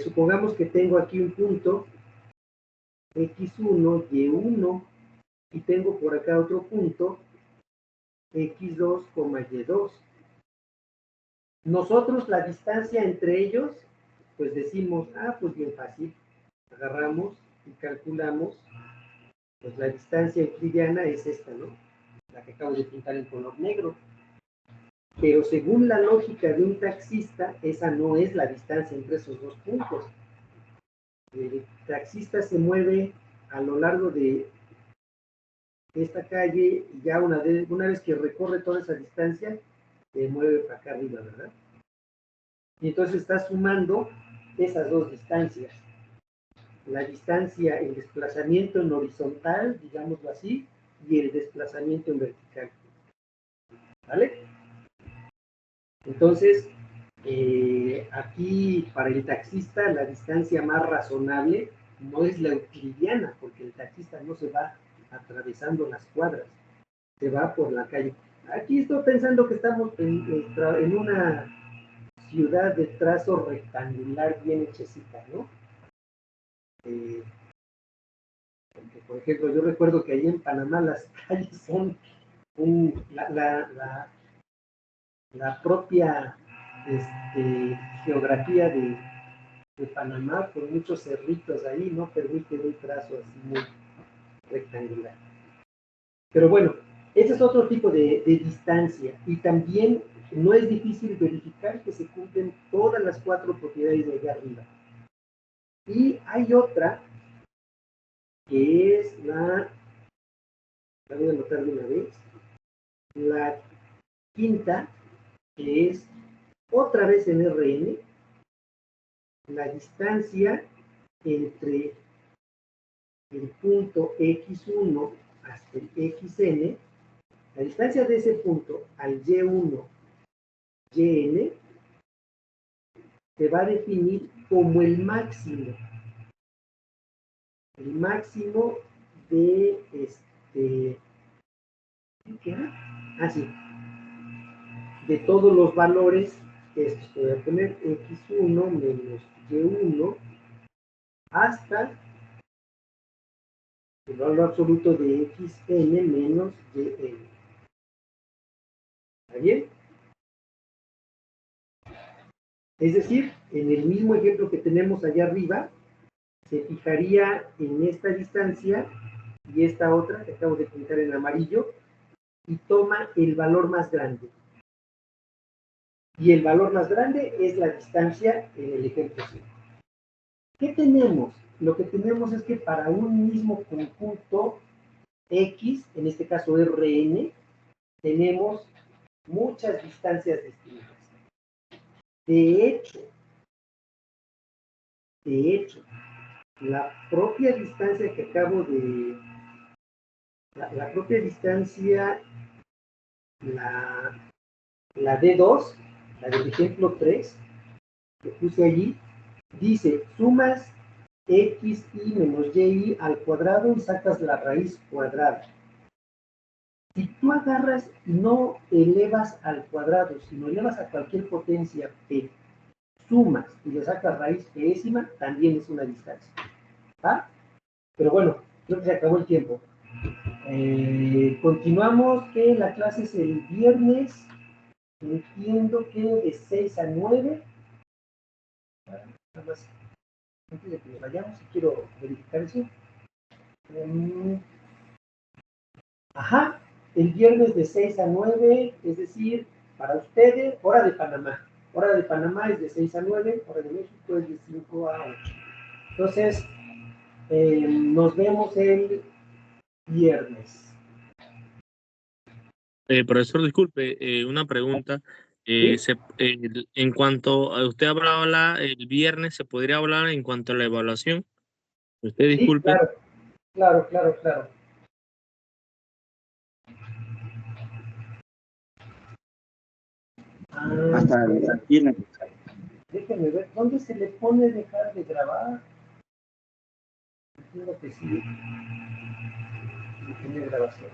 supongamos que tengo aquí un punto X1, Y1, y tengo por acá otro punto X2, Y2. Nosotros la distancia entre ellos, pues decimos, pues bien fácil, agarramos y calculamos, pues la distancia euclidiana es esta, ¿no? La que acabo de pintar en color negro. Pero según la lógica de un taxista, esa no es la distancia entre esos dos puntos. El taxista se mueve a lo largo de esta calle y ya una vez que recorre toda esa distancia, se mueve para acá arriba, ¿verdad? Y entonces está sumando esas dos distancias. La distancia, el desplazamiento en horizontal, digámoslo así, y el desplazamiento en vertical. ¿Vale? Entonces, aquí para el taxista la distancia más razonable no es la euclidiana, porque el taxista no se va atravesando las cuadras, se va por la calle. Aquí estoy pensando que estamos en una ciudad de trazo rectangular bien hechecita, ¿no? Porque, por ejemplo, yo recuerdo que ahí en Panamá las calles son la propia geografía de Panamá, con muchos cerritos ahí, no permite un trazo así muy rectangular. Pero bueno, ese es otro tipo de distancia, y también no es difícil verificar que se cumplen todas las 4 propiedades de allá arriba. Y hay otra que es la voy a anotar de una vez, la quinta, que es otra vez en Rn, la distancia entre el punto x1 hasta el xn, la distancia de ese punto al y1, yn, se va a definir como el máximo de ¿qué era? Ah, sí, de todos los valores, esto voy a poner x1 menos y1 hasta el valor absoluto de xn menos yn. ¿Está bien? Es decir, en el mismo ejemplo que tenemos allá arriba, se fijaría en esta distancia y esta otra que acabo de pintar en amarillo, y toma el valor más grande. Y el valor más grande es la distancia en el ejemplo 5. ¿Qué tenemos? Lo que tenemos es que para un mismo conjunto X, en este caso Rn, tenemos muchas distancias distintas. De hecho, la propia distancia que acabo de... La propia distancia, la D2, la del ejemplo 3, que puse allí, dice, sumas xy menos y al cuadrado y sacas la raíz cuadrada. Si tú agarras y no elevas al cuadrado, sino elevas a cualquier potencia p, sumas y le sacas raíz pésima, también es una distancia. ¿Ah? Pero bueno, creo que se acabó el tiempo. Continuamos, que la clase es el viernes. Entiendo que de 6 a 9. Nada más, antes de que nos vayamos, quiero verificar eso. Ajá, el viernes de 6 a 9, es decir, para ustedes, hora de Panamá. Hora de Panamá es de 6 a 9, hora de México es de 5 a 8. Entonces, nos vemos el viernes. Profesor, disculpe, una pregunta. ¿Sí? En cuanto a usted hablaba el viernes, ¿se podría hablar en cuanto a la evaluación? Usted Sí, disculpe. claro. Hasta el viernes. Déjenme ver, ¿dónde se le pone dejar de grabar? Entiendo que sí. Tiene grabación.